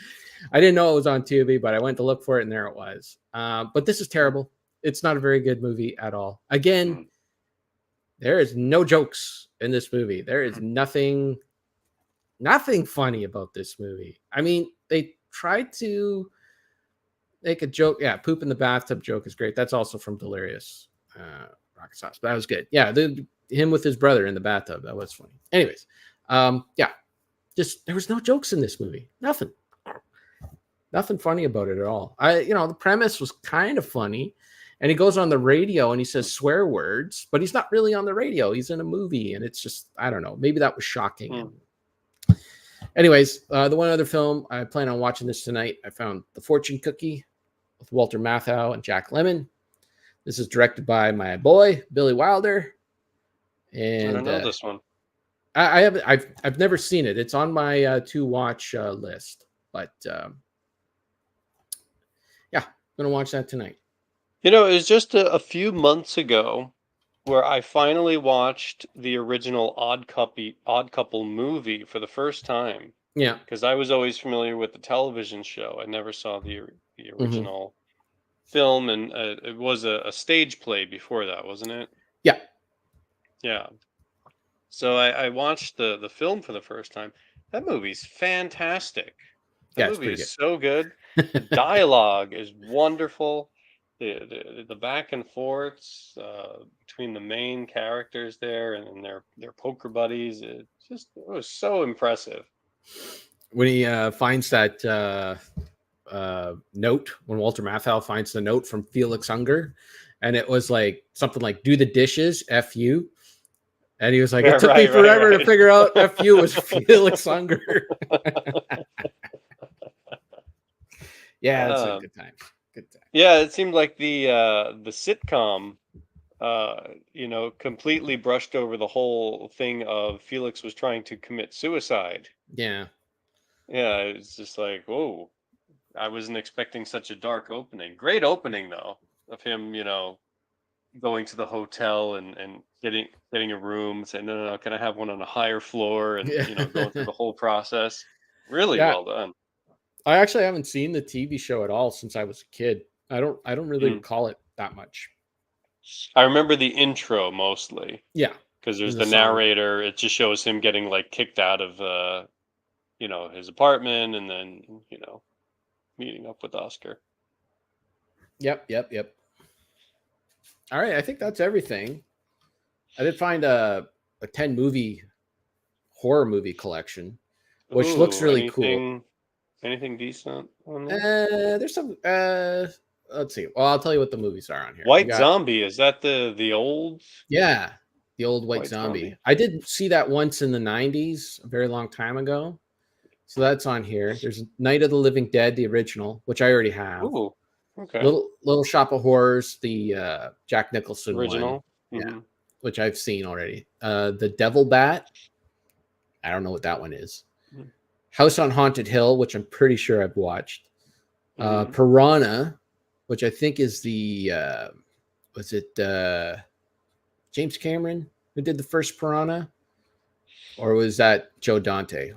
I didn't know it was on Tubi, but I went to look for it, and there it was. But this is terrible. It's not a very good movie at all. Again, there is no jokes in this movie. There is nothing funny about this movie. I mean, they tried to make a joke. Yeah, poop in the bathtub joke is great. That's also from Delirious Rocket Sauce. But that was good. Yeah, him with his brother in the bathtub. That was funny. Anyways, yeah, just there was no jokes in this movie. Nothing funny about it at all. The premise was kind of funny. And he goes on the radio and he says swear words, but he's not really on the radio. He's in a movie, and it's just, I don't know. Maybe that was shocking. Anyways, the one other film, I plan on watching this tonight. I found The Fortune Cookie with Walter Matthau and Jack Lemmon. This is directed by my boy, Billy Wilder. And I don't know this one. I've never seen it. It's on my to watch list, but yeah, I'm going to watch that tonight. It was just a few months ago where I finally watched the original Odd Couple movie for the first time. Yeah. Because I was always familiar with the television show. I never saw the original film, and it was a stage play before that, wasn't it? Yeah. Yeah. So I watched the film for the first time. That movie's fantastic. That movie is so good. The dialogue is wonderful. The back and forths between the main characters there and their poker buddies, it was so impressive. When he finds that note, when Walter Matthau finds the note from Felix Unger, and it was like something like "Do the dishes, F you," and he was like, "It took me forever to figure out F you was Felix Unger." Yeah, that's a good time. Yeah, it seemed like the sitcom, completely brushed over the whole thing of Felix was trying to commit suicide. Yeah. Yeah, it's just like, whoa, I wasn't expecting such a dark opening. Great opening though, of him, going to the hotel and getting a room, saying, no, can I have one on a higher floor, and going through the whole process. Really well done. I actually haven't seen the TV show at all since I was a kid. I don't really recall it that much. I remember the intro mostly. Yeah. Because there's the narrator. It just shows him getting like kicked out of his apartment, and then, meeting up with Oscar. Yep. All right, I think that's everything. I did find a 10 movie horror movie collection, which looks really cool. Anything decent on there? There's some. Let's see. Well, I'll tell you what the movies are on here. White Zombie, is that the old? Yeah, the old White Zombie. I did see that once in the 90s, a very long time ago. So that's on here. There's Night of the Living Dead, the original, which I already have. Ooh, okay. Little Shop of Horrors, the Jack Nicholson original one. Yeah, which I've seen already. The Devil Bat. I don't know what that one is. House on Haunted Hill, which I'm pretty sure I've watched. Piranha, which I think is the was it James Cameron who did the first Piranha, or was that Joe Dante?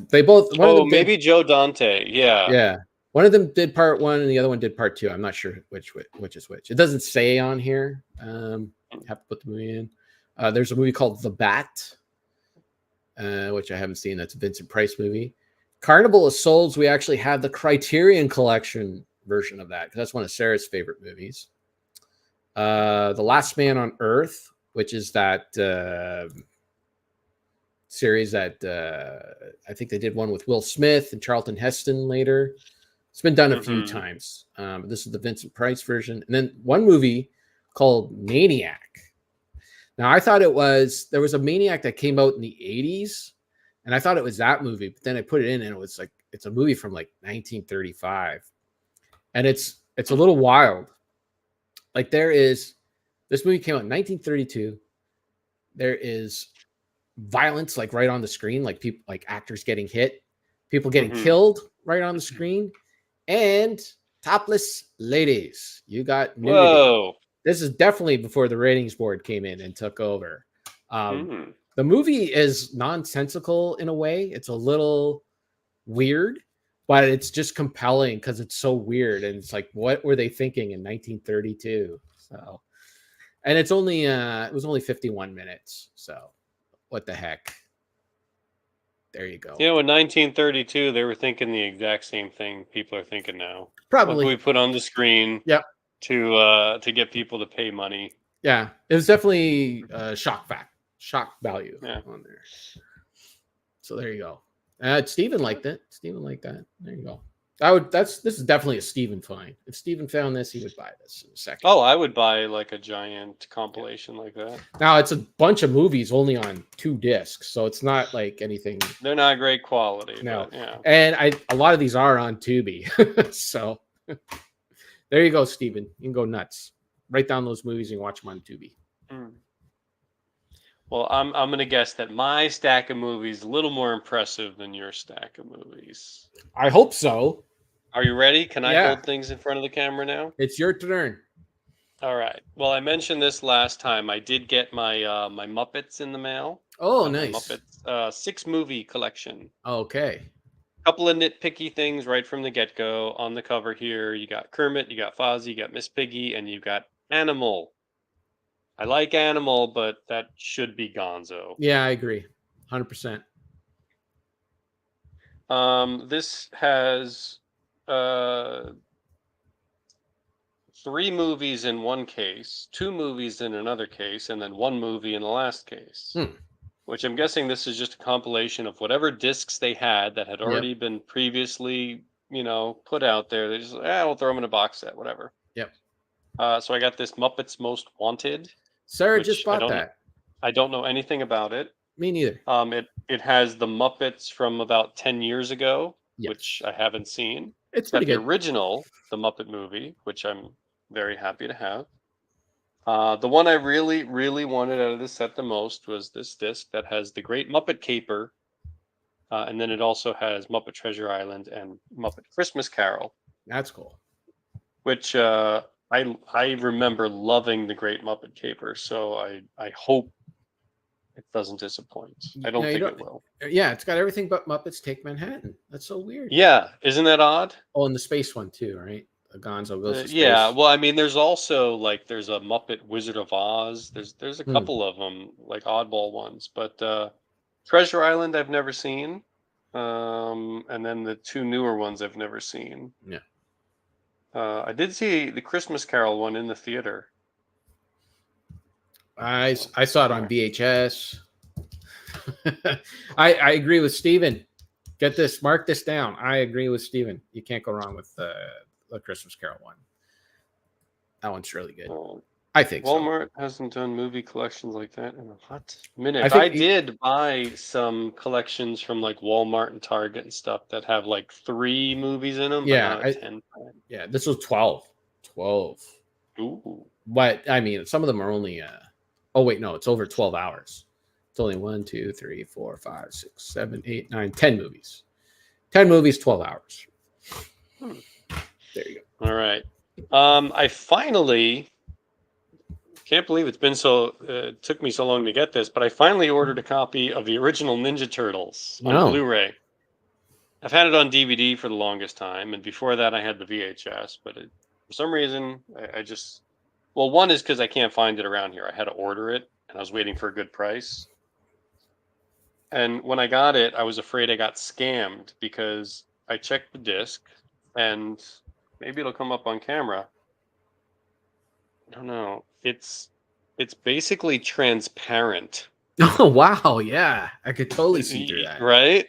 They both. Maybe Joe Dante. Yeah. Yeah. One of them did part 1 and the other one did part 2. I'm not sure which is which. It doesn't say on here. Have to put the movie in. There's a movie called The Bat, which I haven't seen. That's a Vincent Price movie. Carnival of Souls. We actually have the Criterion Collection version of that because that's one of Sarah's favorite movies. The Last Man on Earth, which is that series that I think they did one with Will Smith and Charlton Heston later. It's been done a few times. This is the Vincent Price version. And then one movie called Maniac. Now, I thought there was a Maniac that came out in the 80s, and I thought it was that movie, but then I put it in and it was like, it's a movie from like 1935. And it's a little wild. Like this movie came out in 1932. There is violence like right on the screen, like people, like actors getting hit, people getting killed right on the screen, and topless ladies. You got nudity. Whoa. This is definitely before the ratings board came in and took over. The movie is nonsensical in a way. It's a little weird, but it's just compelling because it's so weird. And it's like, what were they thinking in 1932? So, and it's only, it was only 51 minutes. So what the heck? There you go. You know, in 1932, they were thinking the exact same thing people are thinking now. Probably. What can we put on the screen? Yep. To get people to pay money. Yeah, it was definitely shock value on there. So there you go. Steven liked it. Steven liked that. There you go. This is definitely a Steven find. If Steven found this, he would buy this in a second. Oh, I would buy like a giant compilation like that. Now it's a bunch of movies only on 2 discs, so it's not like anything. They're not great quality. No, but, yeah. And a lot of these are on Tubi. So there you go, Steven. You can go nuts. Write down those movies and watch them on Tubi. Well, I'm going to guess that my stack of movies is a little more impressive than your stack of movies. I hope so. Are you ready? Can I hold things in front of the camera now? It's your turn. All right. Well, I mentioned this last time. I did get my my Muppets in the mail. Oh, nice. Muppets 6-movie collection. Okay. Couple of nitpicky things right from the get-go. On the cover here, you got Kermit, you got Fozzie, you got Miss Piggy, and you got Animal. I like Animal, but that should be Gonzo. Yeah, I agree. 100%. This has 3 movies in one case, 2 movies in another case, and then 1 movie in the last case. Which I'm guessing this is just a compilation of whatever discs they had that had already been previously, put out there. They just, we'll throw them in a box set, whatever. Yep. So I got this Muppets Most Wanted. Sarah just bought that. I don't know anything about it. Me neither. It has the Muppets from about 10 years ago, which I haven't seen. It's pretty good. The original, the Muppet movie, which I'm very happy to have. The one I really, really wanted out of this set the most was this disc that has the Great Muppet Caper, and then it also has Muppet Treasure Island and Muppet Christmas Carol. That's cool. Which I remember loving the Great Muppet Caper, so I hope it doesn't disappoint. I don't think it will. Yeah, it's got everything but Muppets Take Manhattan. That's so weird. Yeah, isn't that odd? Oh, and the space one too, right? Gonzo goes to space. Yeah, well, I mean, there's also there's a Muppet Wizard of Oz. There's a couple of them, like oddball ones, but Treasure Island I've never seen, and then the 2 newer ones I've never seen. Yeah. I did see the Christmas Carol one in the theater. I saw it on VHS. I agree with Steven. Get this, mark this down. I agree with Steven. You can't go wrong with the Christmas Carol one. That one's really good. I think Walmart hasn't done movie collections like that in a hot minute. I did buy some collections from like Walmart and Target and stuff that have like 3 movies in them. Yeah, yeah. This was 12. Ooh. But I mean, some of them are only. Oh wait, no, it's over 12 hours. It's only 1, 2, 3, 4, 5, 6, 7, 8, 9, 10 movies. 10 movies, 12 hours. There you go. All right. I finally can't believe it's been it took me so long to get this, but I finally ordered a copy of the original Ninja Turtles on Blu-ray. I've had it on DVD for the longest time, and before that I had the VHS, but for some reason I just, well, one is because I can't find it around here. I had to order it, and I was waiting for a good price. And when I got it, I was afraid I got scammed because I checked the disc, and maybe it'll come up on camera. I don't know. It's basically transparent. Oh wow, yeah, I could totally see through that. Right?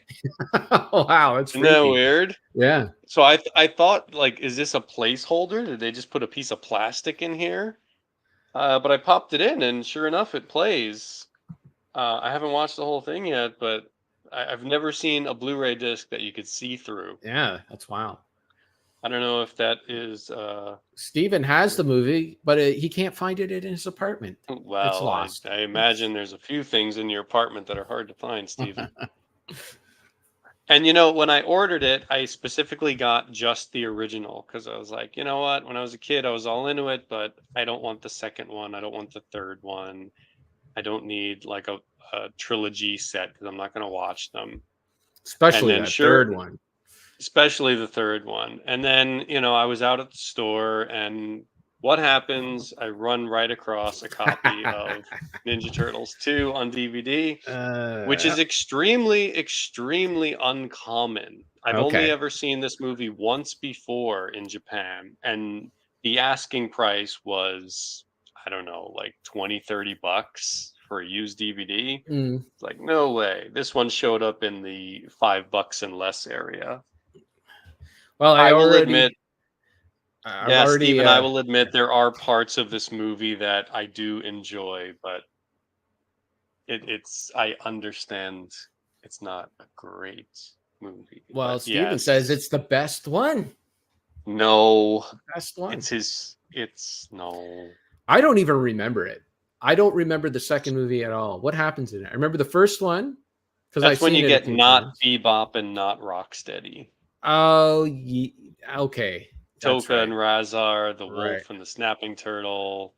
Oh wow, it's isn't that weird? Yeah. So I thought, like, is this a placeholder? Did they just put a piece of plastic in here? But I popped it in, and sure enough, it plays. I haven't watched the whole thing yet, but I've never seen a Blu-ray disc that you could see through. Yeah, that's wild. I don't know if that is. Steven has the movie, but he can't find it in his apartment. Well, it's lost. I imagine there's a few things in your apartment that are hard to find, Steven. And when I ordered it, I specifically got just the original because I was like, you know what? When I was a kid, I was all into it, but I don't want the second one. I don't want the third one. I don't need like a trilogy set because I'm not going to watch them. Especially that third one. Especially the third one. And then, I was out at the store and What happens? I run right across a copy of Ninja Turtles 2 on DVD, which is extremely, extremely uncommon. I've only ever seen this movie once before in Japan, and the asking price was, I don't know, like $20-$30 for a used DVD. It's like, no way. This one showed up in the $5 and less area. Well, I will admit, already, Stephen, I will admit there are parts of this movie that I do enjoy, but I understand it's not a great movie. Well, But Steven says it's the best one. No. Best one. No. I don't even remember it. I don't remember the second movie at all. What happens in it? I remember the first one. That's when you get not Bebop and not Rocksteady. Oh, okay. Toka and Razar, the wolf and the snapping turtle.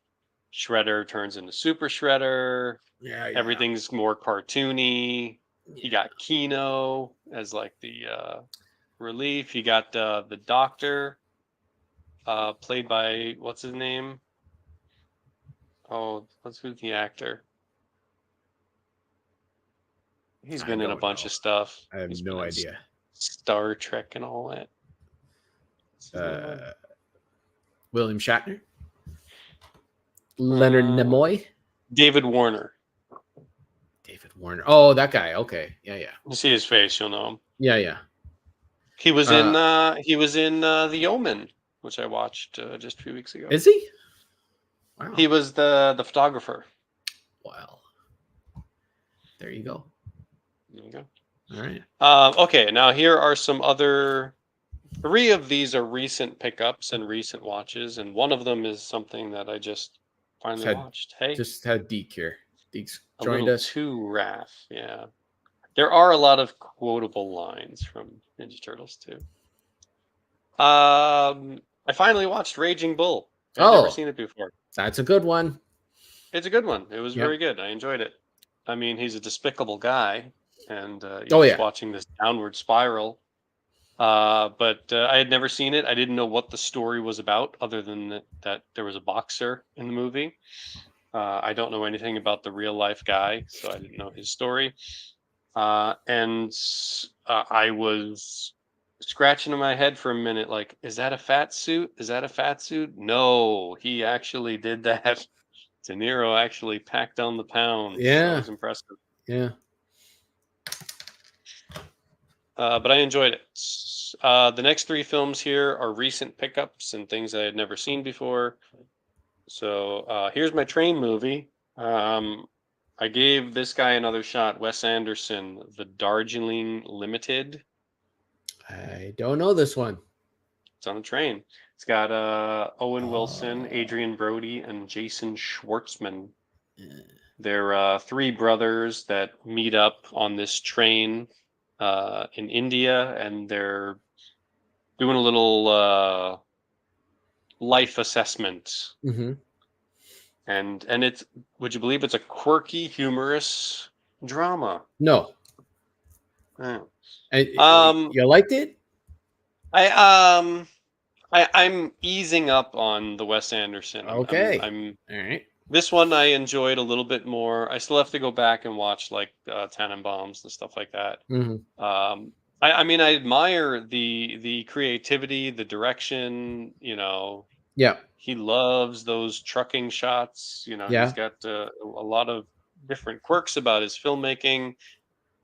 Shredder turns into Super Shredder. Yeah. Everything's more cartoony. You got Kino as like the relief. You got the Doctor, played by what's his name? Oh, who's the actor? He's been in a bunch of stuff. I have no idea. Star Trek and all that. William Shatner, Leonard Nimoy, David Warner. Oh, that guy. Okay, yeah. You see his face, you'll know him. Yeah. He was in The Omen, which I watched just a few weeks ago. Is he? Wow. He was the photographer. Well, there you go. All right. Okay, now here are some other. 3 of these are recent pickups and recent watches, and one of them is something that I just finally watched. Hey, just had Deke here. Deke's joined us. Too, Raph. Yeah, there are a lot of quotable lines from Ninja Turtles too. I finally watched Raging Bull. I've never seen it before. That's a good one. It's a good one. It was very good. I enjoyed it. I mean, he's a despicable guy, and just watching this downward spiral. But I had never seen it. I didn't know what the story was about, other than that there was a boxer in the movie. I don't know anything about the real life guy, so I didn't know his story. And I was scratching in my head for a minute, like, is that a fat suit? Is that a fat suit? No, he actually did that. De Niro actually packed on the pounds. Yeah, that was impressive. Yeah. But I enjoyed it. The next 3 films here are recent pickups and things I had never seen before. So here's my train movie. I gave this guy another shot, Wes Anderson, The Darjeeling Limited. I don't know this one. It's on a train. It's got Owen Wilson, Adrian Brody, and Jason Schwartzman. They're 3 brothers that meet up on this train in India, and they're doing a little life assessment. And it's, would you believe it's a quirky, humorous drama? No. Oh. You liked it? I'm easing up on the Wes Anderson. Okay. I'm all right. This one I enjoyed a little bit more. I still have to go back and watch like Tannenbaums and stuff like that. I mean, I admire the creativity, the direction. Yeah. He loves those trucking shots. He's got a lot of different quirks about his filmmaking,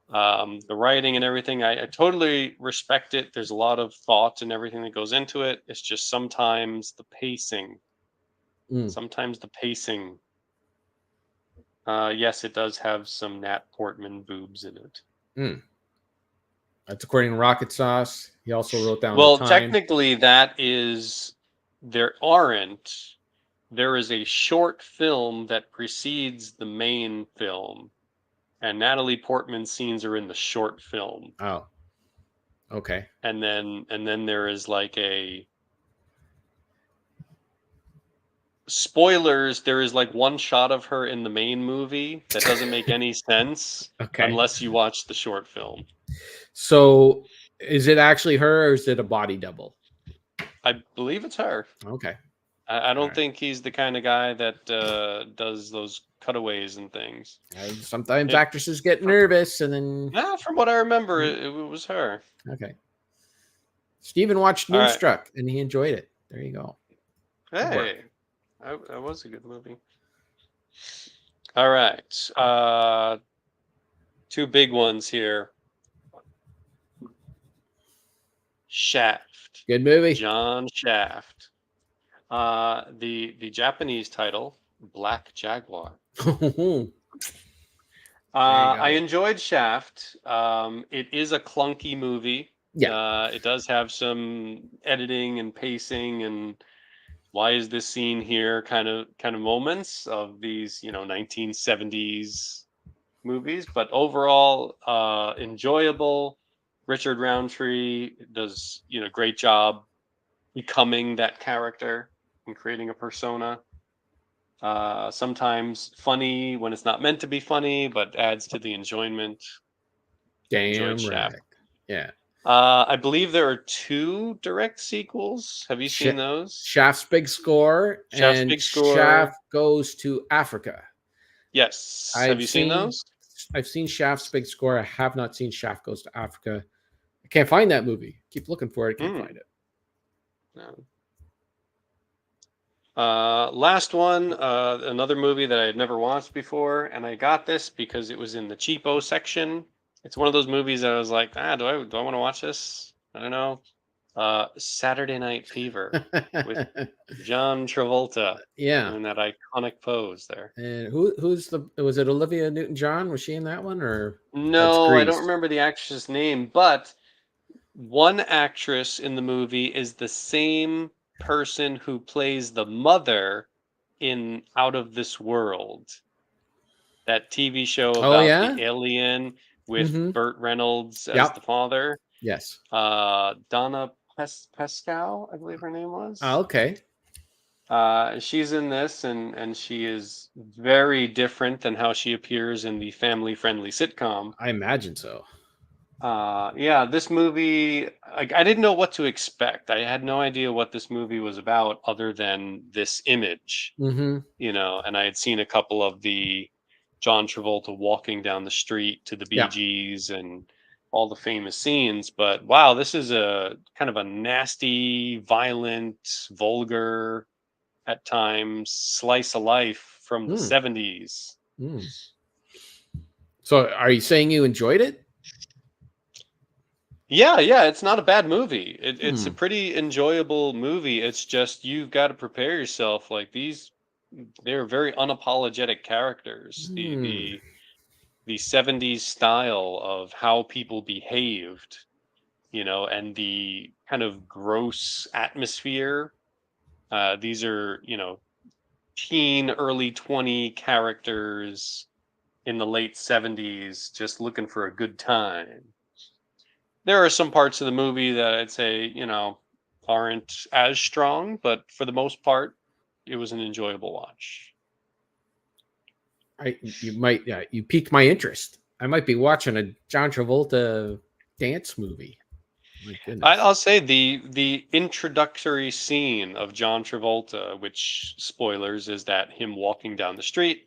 the writing and everything. I totally respect it. There's a lot of thought and everything that goes into it. It's just sometimes the pacing. Yes, it does have some Nat Portman boobs in it. That's according to Rocket Sauce. He also wrote down. Well, technically, that is. There is a short film that precedes the main film, and Natalie Portman's scenes are in the short film. Oh, okay. And then there is like a spoilers. There is like one shot of her in the main movie that doesn't make any sense unless you watch the short film. So, is it actually her, or is it a body double? I believe it's her. Okay. I don't think he's the kind of guy that does those cutaways and things. Sometimes actresses get nervous, and then. From what I remember, it was her. Okay. Steven watched Moonstruck, and he enjoyed it. There you go. Hey, that was a good movie. All right. 2 big ones here. Shaft. Good movie. John Shaft. The Japanese title, Black Jaguar. I enjoyed Shaft. It is a clunky movie. Yeah. It does have some editing and pacing and why is this scene here kind of moments of these 1970s movies, but overall enjoyable. Richard Roundtree does great job becoming that character and creating a persona. Sometimes funny when it's not meant to be funny, but adds to the enjoyment. Damn right. Yeah. I believe there are 2 direct sequels. Have you seen those? Shaft's Big Score and Shaft Goes to Africa. Yes. Have you seen those? I've seen Shaft's Big Score. I have not seen Shaft Goes to Africa. I can't find that movie. Keep looking for it. I can't find it. No. Last one, another movie that I had never watched before, and I got this because it was in the cheapo section. It's one of those movies that I was like, do I want to watch this? I don't know. Saturday Night Fever with John Travolta. Yeah. In that iconic pose there. And was it Olivia Newton-John? Was she in that one or? No, I don't remember the actress's name, but one actress in the movie is the same person who plays the mother in Out of This World. That TV show about the alien with Burt Reynolds as the father. Yes. Donna Pascal, I believe her name was. Oh, okay. She's in this, and she is very different than how she appears in the family-friendly sitcom. I imagine so. This movie, I didn't know what to expect. I had no idea what this movie was about other than this image. And I had seen a couple of the John Travolta walking down the street to the Bee Gees and all the famous scenes, but wow, this is a kind of a nasty, violent, vulgar, at times, slice of life from the 70s. So are you saying you enjoyed it? Yeah, it's not a bad movie. It's a pretty enjoyable movie. It's just you've got to prepare yourself. Like they're very unapologetic characters. The 70s style of how people behaved, and the kind of gross atmosphere. These are, teen, early 20 characters in the late 70s just looking for a good time. There are some parts of the movie that I'd say, aren't as strong, but for the most part, it was an enjoyable watch. You piqued my interest. I might be watching a John Travolta dance movie. My goodness. I'll say the introductory scene of John Travolta, which spoilers is that him walking down the street,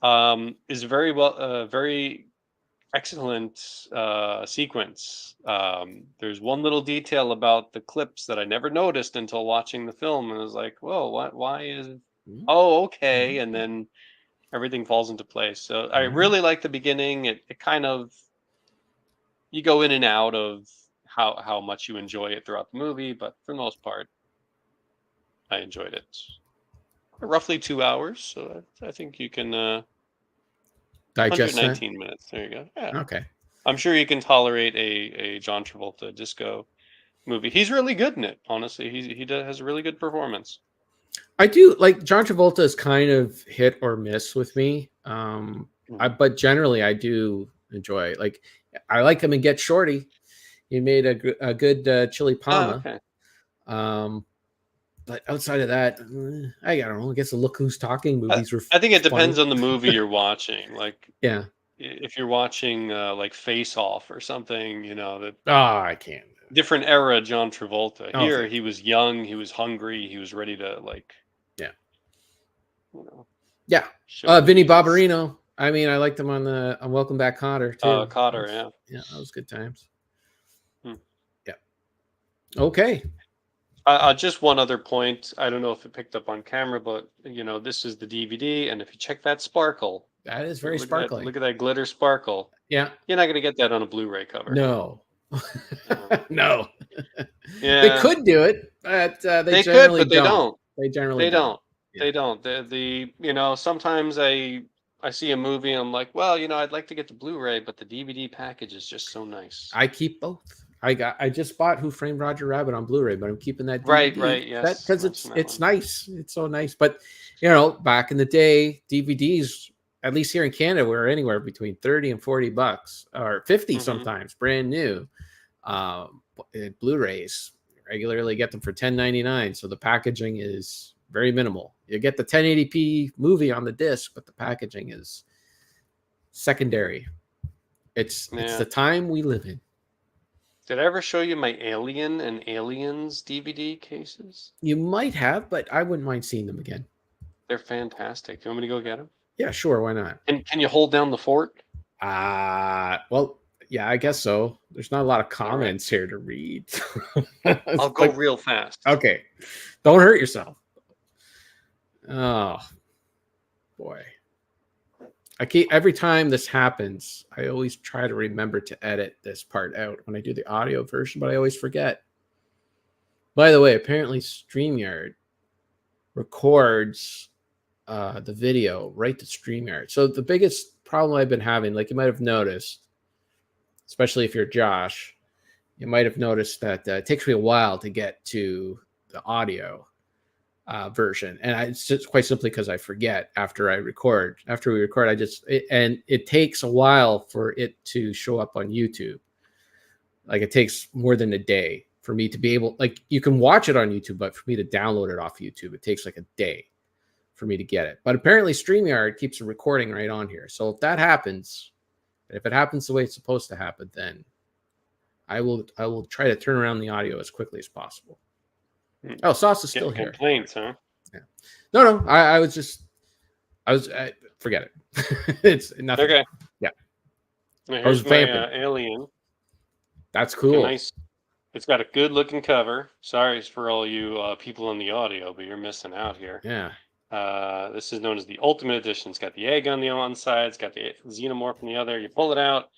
is very excellent sequence. There's one little detail about the clips that I never noticed until watching the film, and I was like, "Whoa, why is? Oh, okay," and then everything falls into place. So I really like the beginning. It kind of you go in and out of how much you enjoy it throughout the movie, but for the most part, I enjoyed it. Roughly 2 hours, so I think you can digest 119 minutes. There you go. Yeah. Okay. I'm sure you can tolerate a John Travolta disco movie. He's really good in it. Honestly, he has a really good performance. I do like John Travolta is kind of hit or miss with me, but generally I do enjoy it. Like I like him in Get Shorty. He made a good chili palma. Oh, okay. But outside of that, I don't know. I guess the Look Who's Talking movies were. I think it depends on the movie you're watching. Like, yeah, if you're watching like Face Off or something, that. I can't. Different era John Travolta. Here he was young, he was hungry, he was ready to like Yeah. Vinny Barbarino. I mean, I liked him on Welcome Back, Kotter too. Kotter, yeah, that was good times. Yeah. Okay. Just one other point. I don't know if it picked up on camera, but this is the DVD, and if you check that sparkle, that is very sparkly. Look at that glitter sparkle. Yeah. You're not going to get that on a Blu-ray cover. No. No. Yeah. They could do it, but they generally don't. They generally don't. Yeah. They don't. Sometimes I see a movie and I'm like, well, I'd like to get the Blu-ray, but the DVD package is just so nice. I keep both. I just bought Who Framed Roger Rabbit on Blu-ray, but I'm keeping that DVD. Right, yes. Because it's nice. It's so nice. But back in the day, DVDs, at least here in Canada, were anywhere between $30 and $40 or $50 sometimes, brand new. Blu-rays regularly get them for $10.99, so the packaging is very minimal. You get the 1080p movie on the disc, but the packaging is secondary. It's the time we live in. Did I ever show you my Alien and Aliens DVD cases? You might have, but I wouldn't mind seeing them again. They're fantastic. Do you want me to go get them? Yeah, sure. Why not? And can you hold down the fort? Well, yeah, I guess so. There's not a lot of comments here to read. I'll go real fast. Okay. Don't hurt yourself. Oh, boy. Every time this happens, I always try to remember to edit this part out when I do the audio version, but I always forget. By the way, apparently StreamYard records the video right to StreamYard. So the biggest problem I've been having, like you might have noticed, especially if you're Josh, you might have noticed that it takes me a while to get to the audio version, and it's just quite simply because I forget after we record. It takes a while for it to show up on YouTube. Like it takes more than a day for me to be able, like you can watch it on YouTube, but for me to download it off YouTube, it takes like a day for me to get it. But apparently StreamYard keeps a recording right on here. So if that happens, if it happens the way it's supposed to happen, then I will try to turn around the audio as quickly as possible. Oh, Sauce is still here. Complaints, huh? Yeah. No. I forget it. It's nothing. Okay. Yeah. Now here's my Alien. That's cool. Nice. It's got a good looking cover. Sorry for all you people on the audio, but you're missing out here. Yeah. This is known as the Ultimate Edition. It's got the egg on the one side. It's got the xenomorph on the other. You pull it out.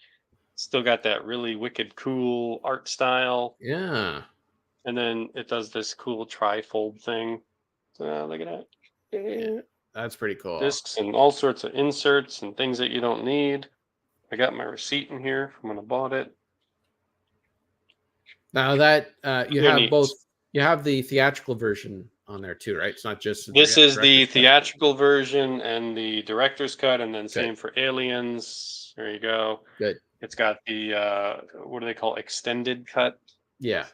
It's still got that really wicked cool art style. Yeah. And then it does this cool tri-fold thing. So look at that. Yeah, that's pretty cool. Discs and all sorts of inserts and things that you don't need. I got my receipt in here from when I bought it. Now that you have both, you have the theatrical version on there too, right? It's not just this is the theatrical version and the director's cut, and then same for Aliens. There you go. Good. It's got the what do they call extended cut? Yeah.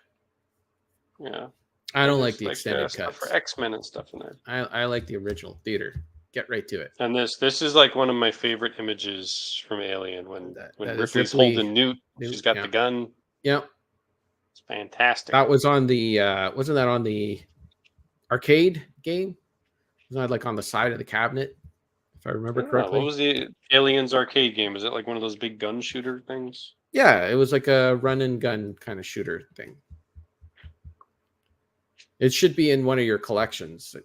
Yeah. I don't like the extended cuts for X-Men and stuff in there. I like the original theater. Get right to it. And this is like one of my favorite images from Alien when Ripley's holding Newt. She's got the gun. Yep. It's fantastic. That was on the wasn't that on the arcade game? Wasn't that like on the side of the cabinet? If I remember correctly. What was the Aliens arcade game? Is it like one of those big gun shooter things? Yeah, it was like a run and gun kind of shooter thing. It should be in one of your collections,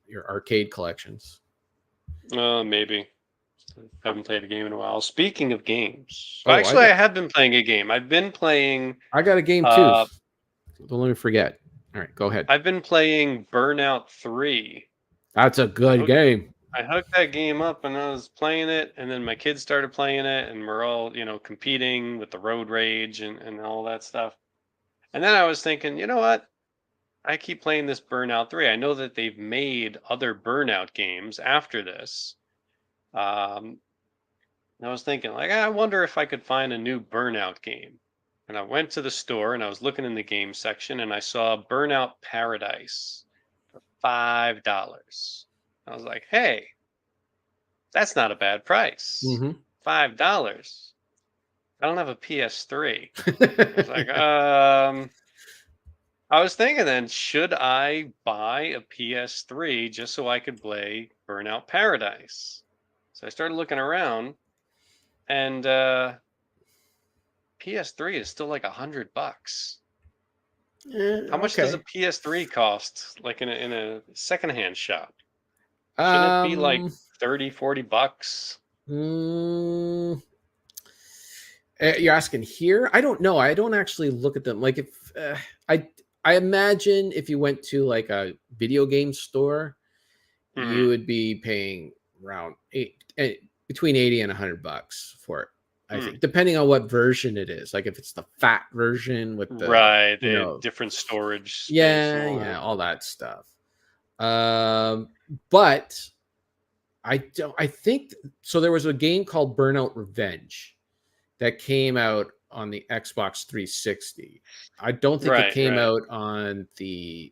your arcade collections. Maybe. I haven't played a game in a while. Speaking of games, I have been playing a game. I've been playing. I got a game too. Don't let me forget. All right, go ahead. I've been playing Burnout 3. That's a good game. I hooked that game up and I was playing it, and then my kids started playing it, and we're all, competing with the road rage and all that stuff. And then I was thinking, you know what? I keep playing this Burnout 3. I know that they've made other Burnout games after this. And I was thinking, I wonder if I could find a new Burnout game. And I went to the store and I was looking in the game section and I saw Burnout Paradise for $5. I was like, hey, that's not a bad price. Mm-hmm. $5. I don't have a PS3. I was like, I was thinking then, should I buy a PS3 just so I could play Burnout Paradise? So I started looking around, and PS3 is still like $100. How much does a Okay. PS3 cost, like in a secondhand shop? Shouldn't it be like Um, 30, $40? mm, you're asking here? I don't know. I don't actually look at them. Like if I I imagine if you went to like a video game store, you Hmm. would be paying around between 80 and $100 for it. I Hmm. think, depending on what version it is. Like if it's the fat version with the, Right, they have different storage space and yeah, all yeah, that. all that stuff. Um, but I don't. I think so. There was a game called Burnout Revenge that came out on the Xbox 360. I don't think it Right, came right. out on the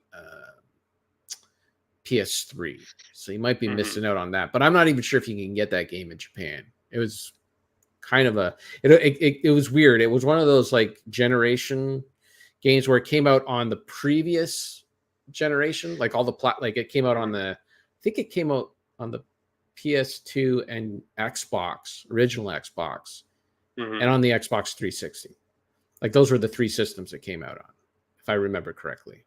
PS3. So you might be Hmm. missing out on that. But I'm not even sure if you can get that game in Japan. It was kind of it was weird. It was one of those like generation games where it came out on the previous generation, like all the like it came out on the, I think it came out on the PS2 and Xbox, original Xbox, Hmm. and on the Xbox 360. Like those were the three systems it came out on, if I remember correctly.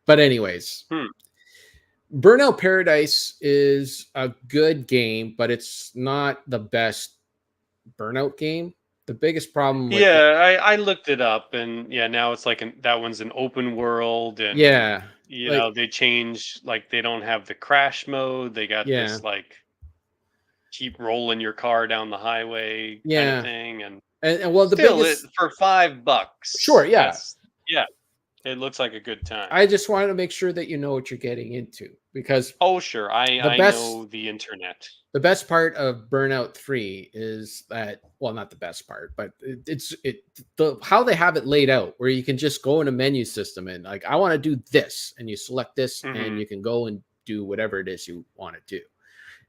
But anyways, Hmm. Burnout Paradise is a good game, but it's not the best Burnout game. The biggest problem with it, Yeah, I looked it up, and yeah, now it's like that one's an open world, and yeah, like they change, like they don't have the crash mode. They got yeah, this like keep rolling your car down the highway kind of yeah, thing, and and well, the still, it biggest, for sure, $5, yeah. that's yeah, it looks like a good time. I just wanted to make sure that you know what you're getting into, because Oh, sure, the I know best the internet. the best part of Burnout 3 is that, well, not the best part, but the how they have it laid out, where you can just go in a menu system and like, I want to do this, and you select this and Hmm. you can go and do whatever it is you want to do.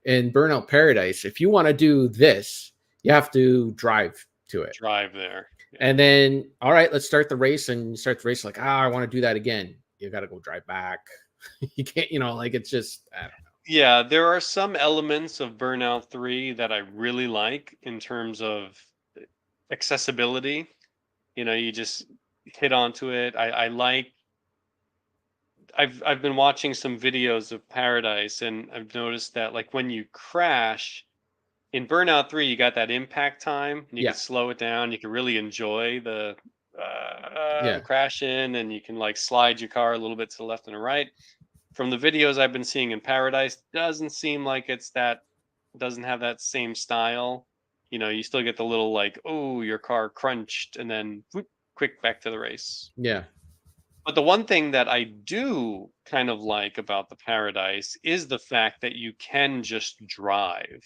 In Burnout Paradise, if you want to do this, you have to drive to it. Drive there. Yeah. And then, all right, let's start the race. And you start the race like, I want to do that again. You got to go drive back. You can't, like it's just, I don't know. Yeah, there are some elements of Burnout 3 that I really like in terms of accessibility. You just hit onto it. I like I've been watching some videos of Paradise, and I've noticed that like when you crash in Burnout 3, you got that impact time and you can Yeah. slow it down. You can really enjoy the I'm Yeah. crashing, and you can like slide your car a little bit to the left and the right. From the videos I've been seeing in Paradise, doesn't seem like it's that doesn't have that same style. You still get the little like, oh, your car crunched, and then whoop, quick back to the race. Yeah. But the one thing that I do kind of like about the Paradise is the fact that you can just drive.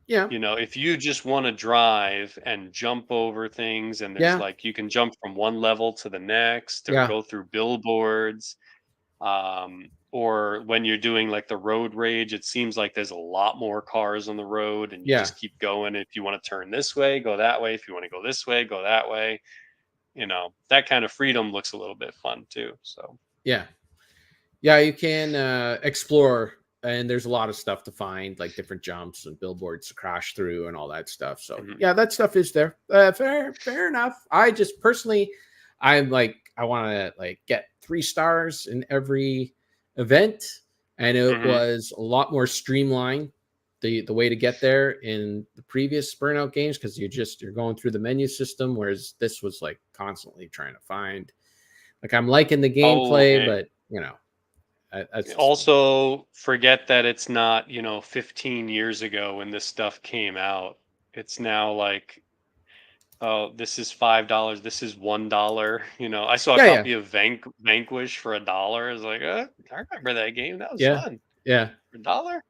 Yeah. If you just want to drive and jump over things, and there's Yeah. like you can jump from one level to the next or Yeah. go through billboards. Or when you're doing like the road rage, it seems like there's a lot more cars on the road, and you Yeah. just keep going. If you want to turn this way, go that way. If you want to go this way, go that way. That kind of freedom looks a little bit fun too. So, Yeah. Yeah. You can explore, and there's a lot of stuff to find, like different jumps and billboards to crash through and all that stuff. So mhm. yeah, that stuff is there. Fair enough. I just personally, I'm like, I want to like get 3 stars in every event, and it Mhm. was a lot more streamlined, the way to get there in the previous Burnout games, because you're going through the menu system, whereas this was like constantly trying to find. Like, I'm liking the Oh, gameplay, okay. but that's just me. Also, forget that it's not 15 years ago when this stuff came out. It's now like, oh, this is $5. This is $1. I saw a Yeah, yeah, copy of Vanquish for $1. I was like, I remember that game. That was yeah, fun. yeah. For $1?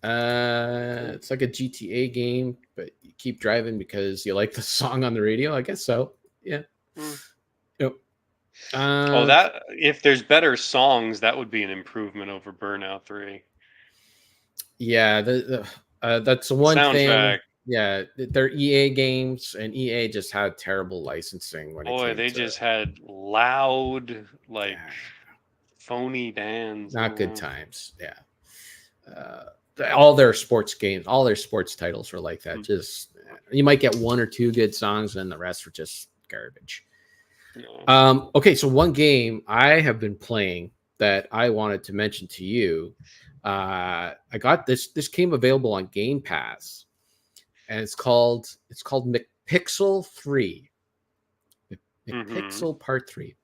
Cool. It's like a GTA game, but you keep driving because you like the song on the radio. I guess so. Yeah. Mm. Yep. Oh, Uh, that if there's better songs, that would be an improvement over Burnout 3. yeah. That's the one Soundtrack. thing. Yeah, they're EA games, and EA just had terrible licensing when it Boy, came they to, just had loud, like yeah, phony bands. not good times. Yeah. All their sports games, all their sports titles were like that. Just you might get one or two good songs, and the rest were just garbage. Yeah. Okay, so one game I have been playing that I wanted to mention to you. I got this. This came available on Game Pass, and it's called McPixel 3. Mm-hmm. McPixel Part 3.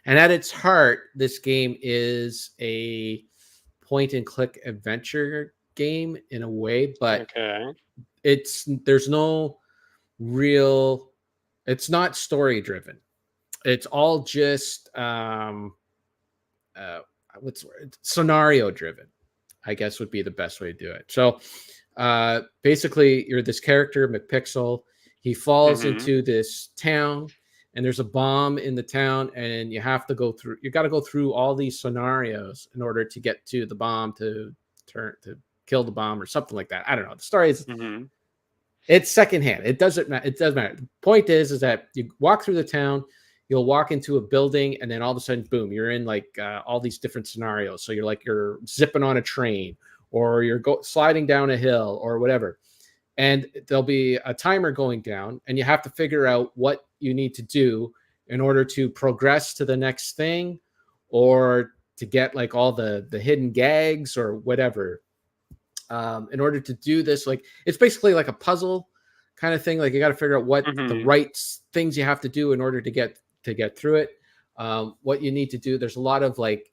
And at its heart, this game is a point and click adventure game in a way, but Okay. there's no real, it's not story driven. It's all just uh what's the word? Scenario driven, I guess would be the best way to do it. So basically you're this character, McPixel. He falls Mm-hmm. into this town, and there's a bomb in the town, and you got to go through all these scenarios in order to get to the bomb, to kill the bomb or something like that. I don't know. The story is, Mm-hmm. it's secondhand. It doesn't matter. It doesn't matter. The point is that you walk through the town, you'll walk into a building, and then all of a sudden, boom, you're in like all these different scenarios. So you're zipping on a train, or you're sliding down a hill, or whatever. And there'll be a timer going down, and you have to figure out what you need to do in order to progress to the next thing, or to get like all the hidden gags or whatever. In order to do this, like it's basically like a puzzle kind of thing. Like you got to figure out what the Mm-hmm. right things you have to do in order to get through it. What you need to do. There's a lot of like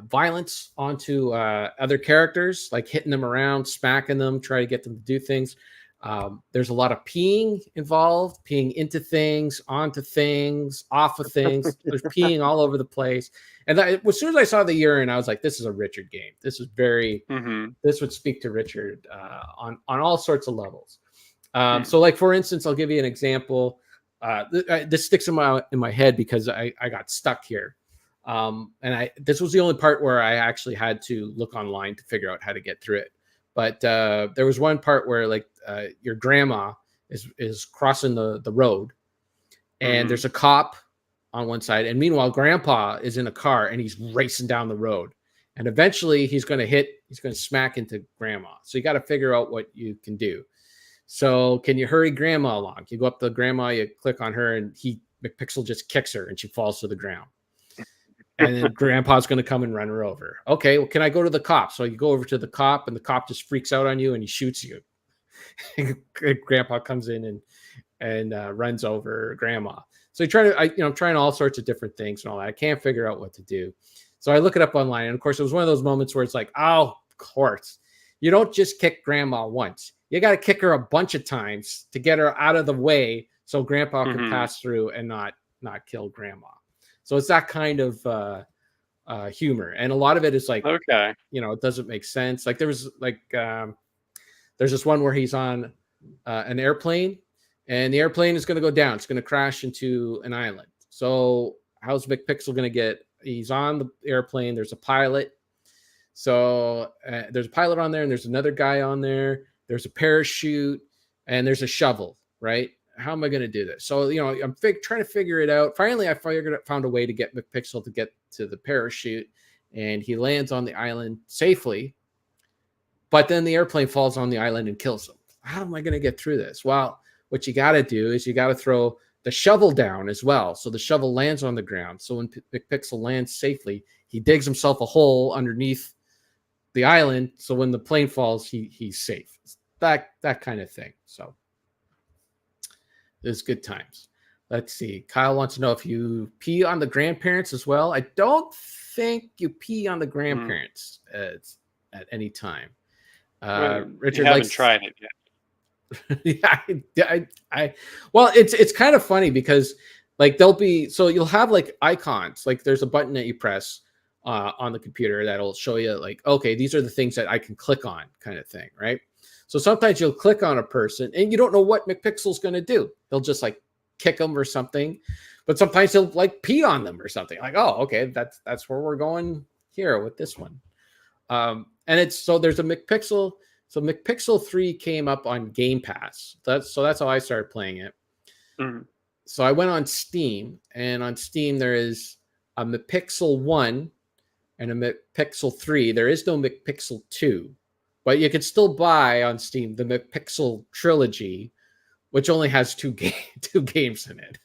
violence onto other characters, like hitting them around, smacking them, try to get them to do things. There's a lot of peeing involved, peeing into things, onto things, off of things. There's peeing all over the place. And as soon as I saw the urine, I was like, this is a Richard game. Mm-hmm. This would speak to Richard on all sorts of levels. Hmm. So like, for instance, I'll give you an example. This sticks in my head because I got stuck here. And this was the only part where I actually had to look online to figure out how to get through it. But there was one part where like your grandma is crossing the road, and Mm-hmm. there's a cop on one side, and meanwhile grandpa is in a car and he's racing down the road, and eventually he's going to smack into grandma. So you got to figure out what you can do. So can you hurry grandma along? You go up to grandma, you click on her, and McPixel just kicks her and she falls to the ground. And then grandpa's going to come and run her over. Okay, well, can I go to the cop? So you go over to the cop, and the cop just freaks out on you and he shoots you. Grandpa comes in and runs over grandma. So I'm trying all sorts of different things and all that. I can't figure out what to do. So I look it up online. And of course, it was one of those moments where it's like, oh, of course. You don't just kick grandma once. You got to kick her a bunch of times to get her out of the way so grandpa can Mm-hmm. pass through and not kill grandma. So it's that kind of humor. And a lot of it is like, Okay. it doesn't make sense. Like there's this one where he's on an airplane, and the airplane is going to go down. It's going to crash into an island. So how's McPixel going to get? He's on the airplane. There's a pilot. So there's a pilot on there, and there's another guy on there. There's a parachute, and there's a shovel, right? How am I going to do this? So, I'm trying to figure it out. Finally, I found a way to get McPixel to get to the parachute, and he lands on the island safely. But then the airplane falls on the island and kills him. How am I going to get through this? Well, what you got to do is you got to throw the shovel down as well. So the shovel lands on the ground. So when McPixel lands safely, he digs himself a hole underneath the island. So when the plane falls, he's safe. That kind of thing. So it's good times. Let's see. Kyle wants to know if you pee on the grandparents as well. I don't think you pee on the grandparents at any time. Richard, you haven't tried it yet. Yeah, well, it's kind of funny because like you'll have like icons, like there's a button that you press on the computer that'll show you like, okay, these are the things that I can click on, kind of thing, right? So sometimes you'll click on a person and you don't know what McPixel's going to do. They'll just like kick them or something, but sometimes he'll like pee on them or something. Like, oh, okay, that's where we're going here with this one. And it's so there's a McPixel So McPixel 3 came up on Game Pass. That's how I started playing it. Mhm. So I went on Steam, and on Steam there is a McPixel 1 and a McPixel 3. There is no McPixel 2, but you can still buy on Steam the McPixel trilogy, which only has two games in it.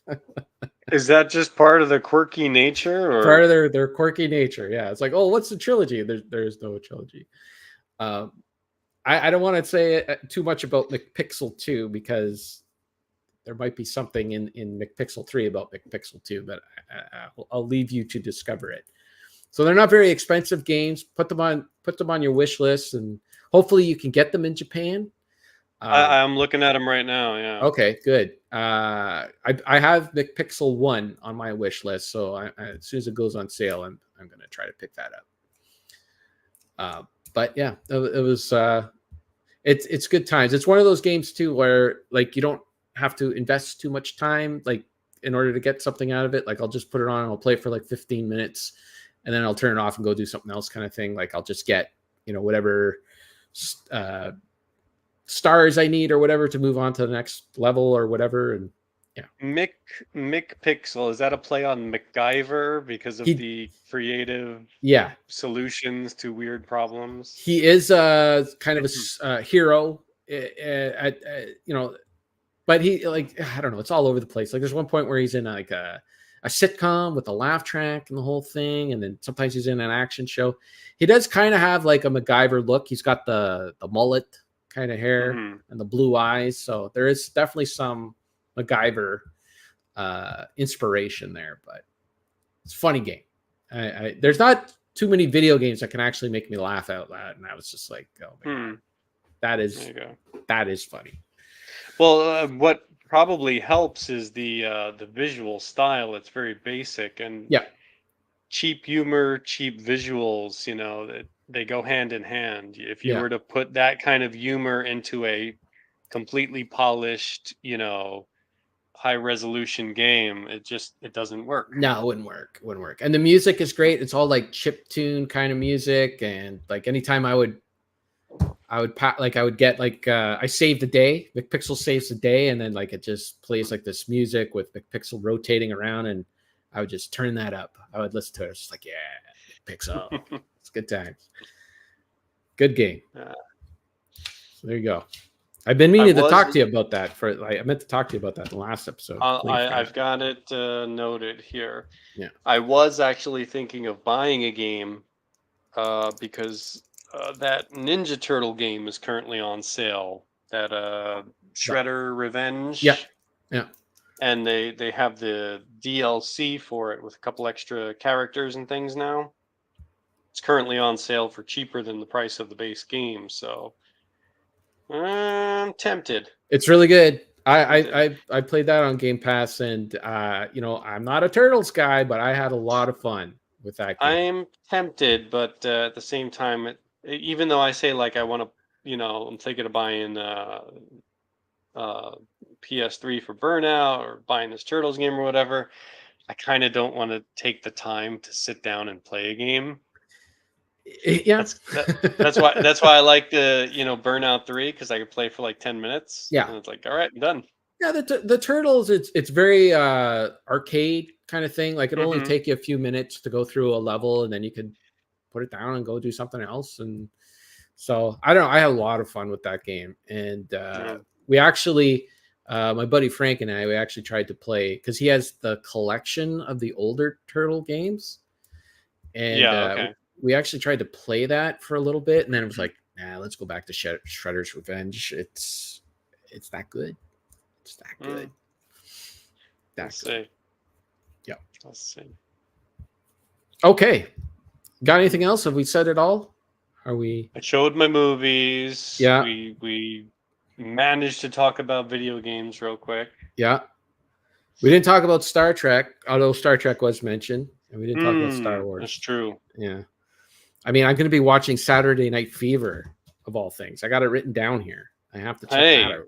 Is that just part of the quirky nature, Part or of their quirky nature. Yeah, it's like, oh, what's the trilogy? There's no trilogy. I don't want to say too much about McPixel 2 because there might be something in McPixel 3 about McPixel 2, but I'll leave you to discover it. So they're not very expensive games. Put them on your wish list, and hopefully you can get them in Japan. I'm looking at them right now. Yeah. Okay, good. I have McPixel 1 on my wish list, so as soon as it goes on sale, I'm going to try to pick that up. But yeah, it was it's good times. It's one of those games too where like you don't have to invest too much time like in order to get something out of it. Like I'll just put it on and I'll play it for like 15 minutes and then I'll turn it off and go do something else kind of thing. Like I'll just get, whatever stars I need or whatever to move on to the next level or whatever. And yeah. McPixel, is that a play on MacGyver because of the creative solutions to weird problems? He is kind of a hero but he like, I don't know, it's all over the place. Like there's one point where he's in like a sitcom with a laugh track and the whole thing, and then sometimes he's in an action show. He does kind of have like a MacGyver look. He's got the mullet kind of hair and the blue eyes, so there is definitely some MacGyver inspiration there, but it's a funny game. There's not too many video games that can actually make me laugh out loud, and I was just like, oh my God, that is funny. Well, what probably helps is the visual style. It's very basic, and cheap humor, cheap visuals, that they go hand in hand. If you were to put that kind of humor into a completely polished, high resolution game, it doesn't work. No, it wouldn't work. And the music is great. It's all like chip tune kind of music, and like anytime I would get like I saved the day. McPixel saves the day, and then like it just plays like this music with McPixel rotating around, and I would just turn that up. I would listen to it. It's just like, yeah, McPixel. It's good times. Good game. So there you go. I've been meaning to talk to you about that. I meant to talk to you about that in the last episode. I've got it noted here. Yeah, I was actually thinking of buying a game because that Ninja Turtle game is currently on sale. That Shredder Revenge. Yeah. And they have the DLC for it with a couple extra characters and things now. It's currently on sale for cheaper than the price of the base game, so I'm tempted. It's really good. I played that on Game Pass, and I'm not a Turtles guy, but I had a lot of fun with that game. I'm tempted, but at the same time, even though I say like I want to, I'm thinking of buying PS3 for Burnout or buying this Turtles game or whatever, I kind of don't want to take the time to sit down and play a game. Yeah, that's why I like the Burnout 3, because I could play for like 10 minutes. Yeah, and it's like, all right, I'm done. Yeah, the Turtles, it's very arcade kind of thing. Like it only take you a few minutes to go through a level, and then you could put it down and go do something else. And so I don't know. I had a lot of fun with that game, and we actually, my buddy Frank and I, we actually tried to play because he has the collection of the older Turtle games, and we actually tried to play that for a little bit, and then it was like, nah, let's go back to Shredder's Revenge. It's that good. It's that good. Let's see. Yeah. Let's see. Okay. Got anything else? Have we said it all? Are we? I showed my movies. Yeah. We managed to talk about video games real quick. Yeah. We didn't talk about Star Trek, although Star Trek was mentioned, and we didn't talk about Star Wars. That's true. Yeah. I mean, I'm going to be watching Saturday Night Fever, of all things. I got it written down here. I have to check that out.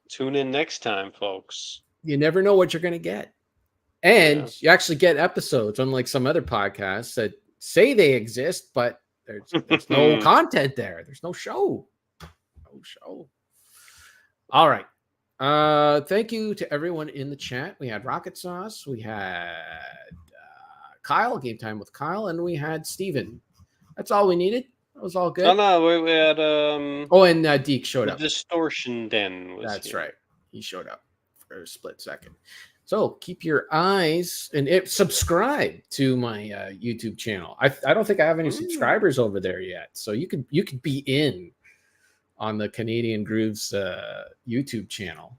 Tune in next time, folks. You never know what you're going to get. And you actually get episodes, unlike some other podcasts that say they exist, but There's no content there. There's no show. No show. All right. Thank you to everyone in the chat. We had Rocket Sauce. We had Kyle, Game Time with Kyle, and we had Steven. That's all we needed. That was all good. Oh no, we had and Deke showed up. Distortion Den was That's here. right. He showed up for a split second. So keep your eyes and subscribe to my YouTube channel. I don't think I have any subscribers over there yet. So you could be in on the Canadian Grooves YouTube channel.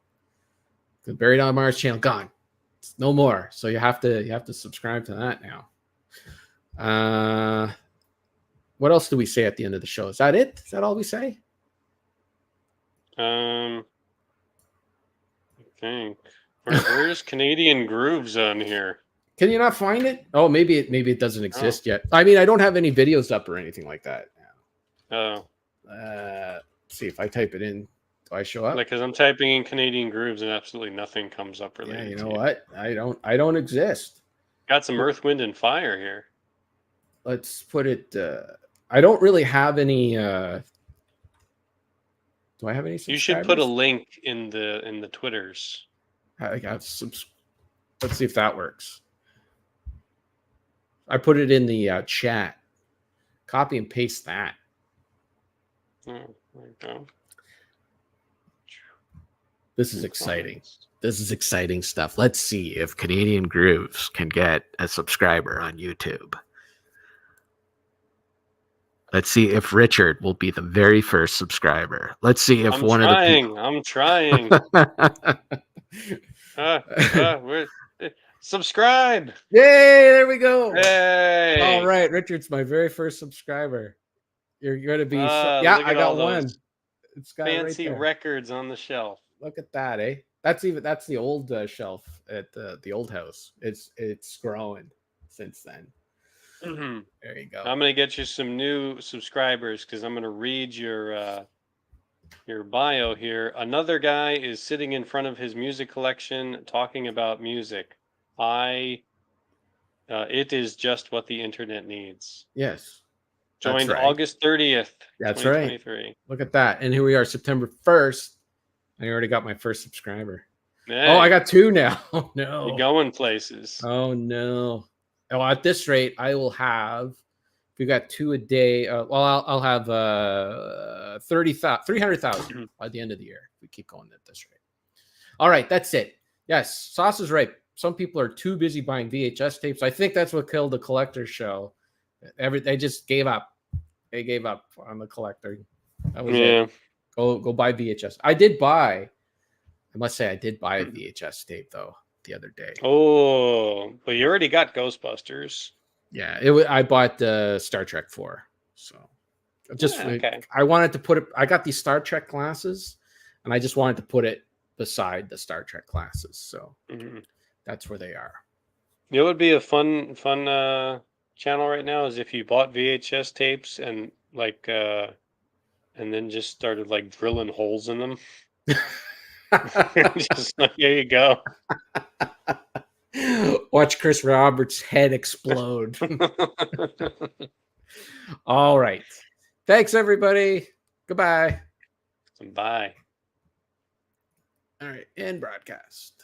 The Buried on Mars channel gone. It's no more. So you have to subscribe to that now. What else do we say at the end of the show? Is that it? Is that all we say? I think. Where's Canadian Grooves on here? Can you not find it? Oh, maybe it doesn't exist yet. I mean, I don't have any videos up or anything like that now. Oh. See if I type it in. Do I show up? Like, because I'm typing in Canadian Grooves and absolutely nothing comes up related. Yeah, you know what? I don't exist. Got some Earth, Wind, and Fire here. Let's put it. I don't really have any. Do I have any subscribers? You should put a link in the Twitters. I got some. Let's see if that works. I put it in the chat. Copy and paste that. Oh, there you go. This is exciting. This is exciting stuff. Let's see if Canadian Grooves can get a subscriber on YouTube. Let's see if Richard will be the very first subscriber. Let's see if I'm trying. Subscribe. Yay, there we go. Hey. All right, Richard's my very first subscriber. You're going to be I got one. It's got fancy right records on the shelf. Look at that, eh? That's the old shelf at the old house. It's growing since then. Mm-hmm. There you go. I'm going to get you some new subscribers because I'm going to read your bio here. Another guy is sitting in front of his music collection talking about music. It is just what the internet needs. Yes. Joined August 30th. That's right. Look at that. And here we are, September 1st. I already got my first subscriber. Hey. Oh, I got two now. Oh, no. You're going places. Oh, no. Oh, at this rate, I will have, if we got two a day, I'll have 300,000 by the end of the year. If we keep going at this rate. All right, that's it. Yes, Sauce is right. Some people are too busy buying VHS tapes. I think that's what killed the collector show. They just gave up. They gave up on the collector. That was it. Go buy VHS. I must say I did buy a VHS tape though the other day. Oh, but you already got Ghostbusters. Yeah, I bought the Star Trek 4. So I wanted to put it. I got these Star Trek glasses, and I just wanted to put it beside the Star Trek glasses. So that's where they are. It would be a fun channel right now is if you bought VHS tapes and and then just started drilling holes in them. Just here you go. Watch Chris Roberts' head explode. All right. Thanks, everybody. Goodbye. Bye. All right. End broadcast.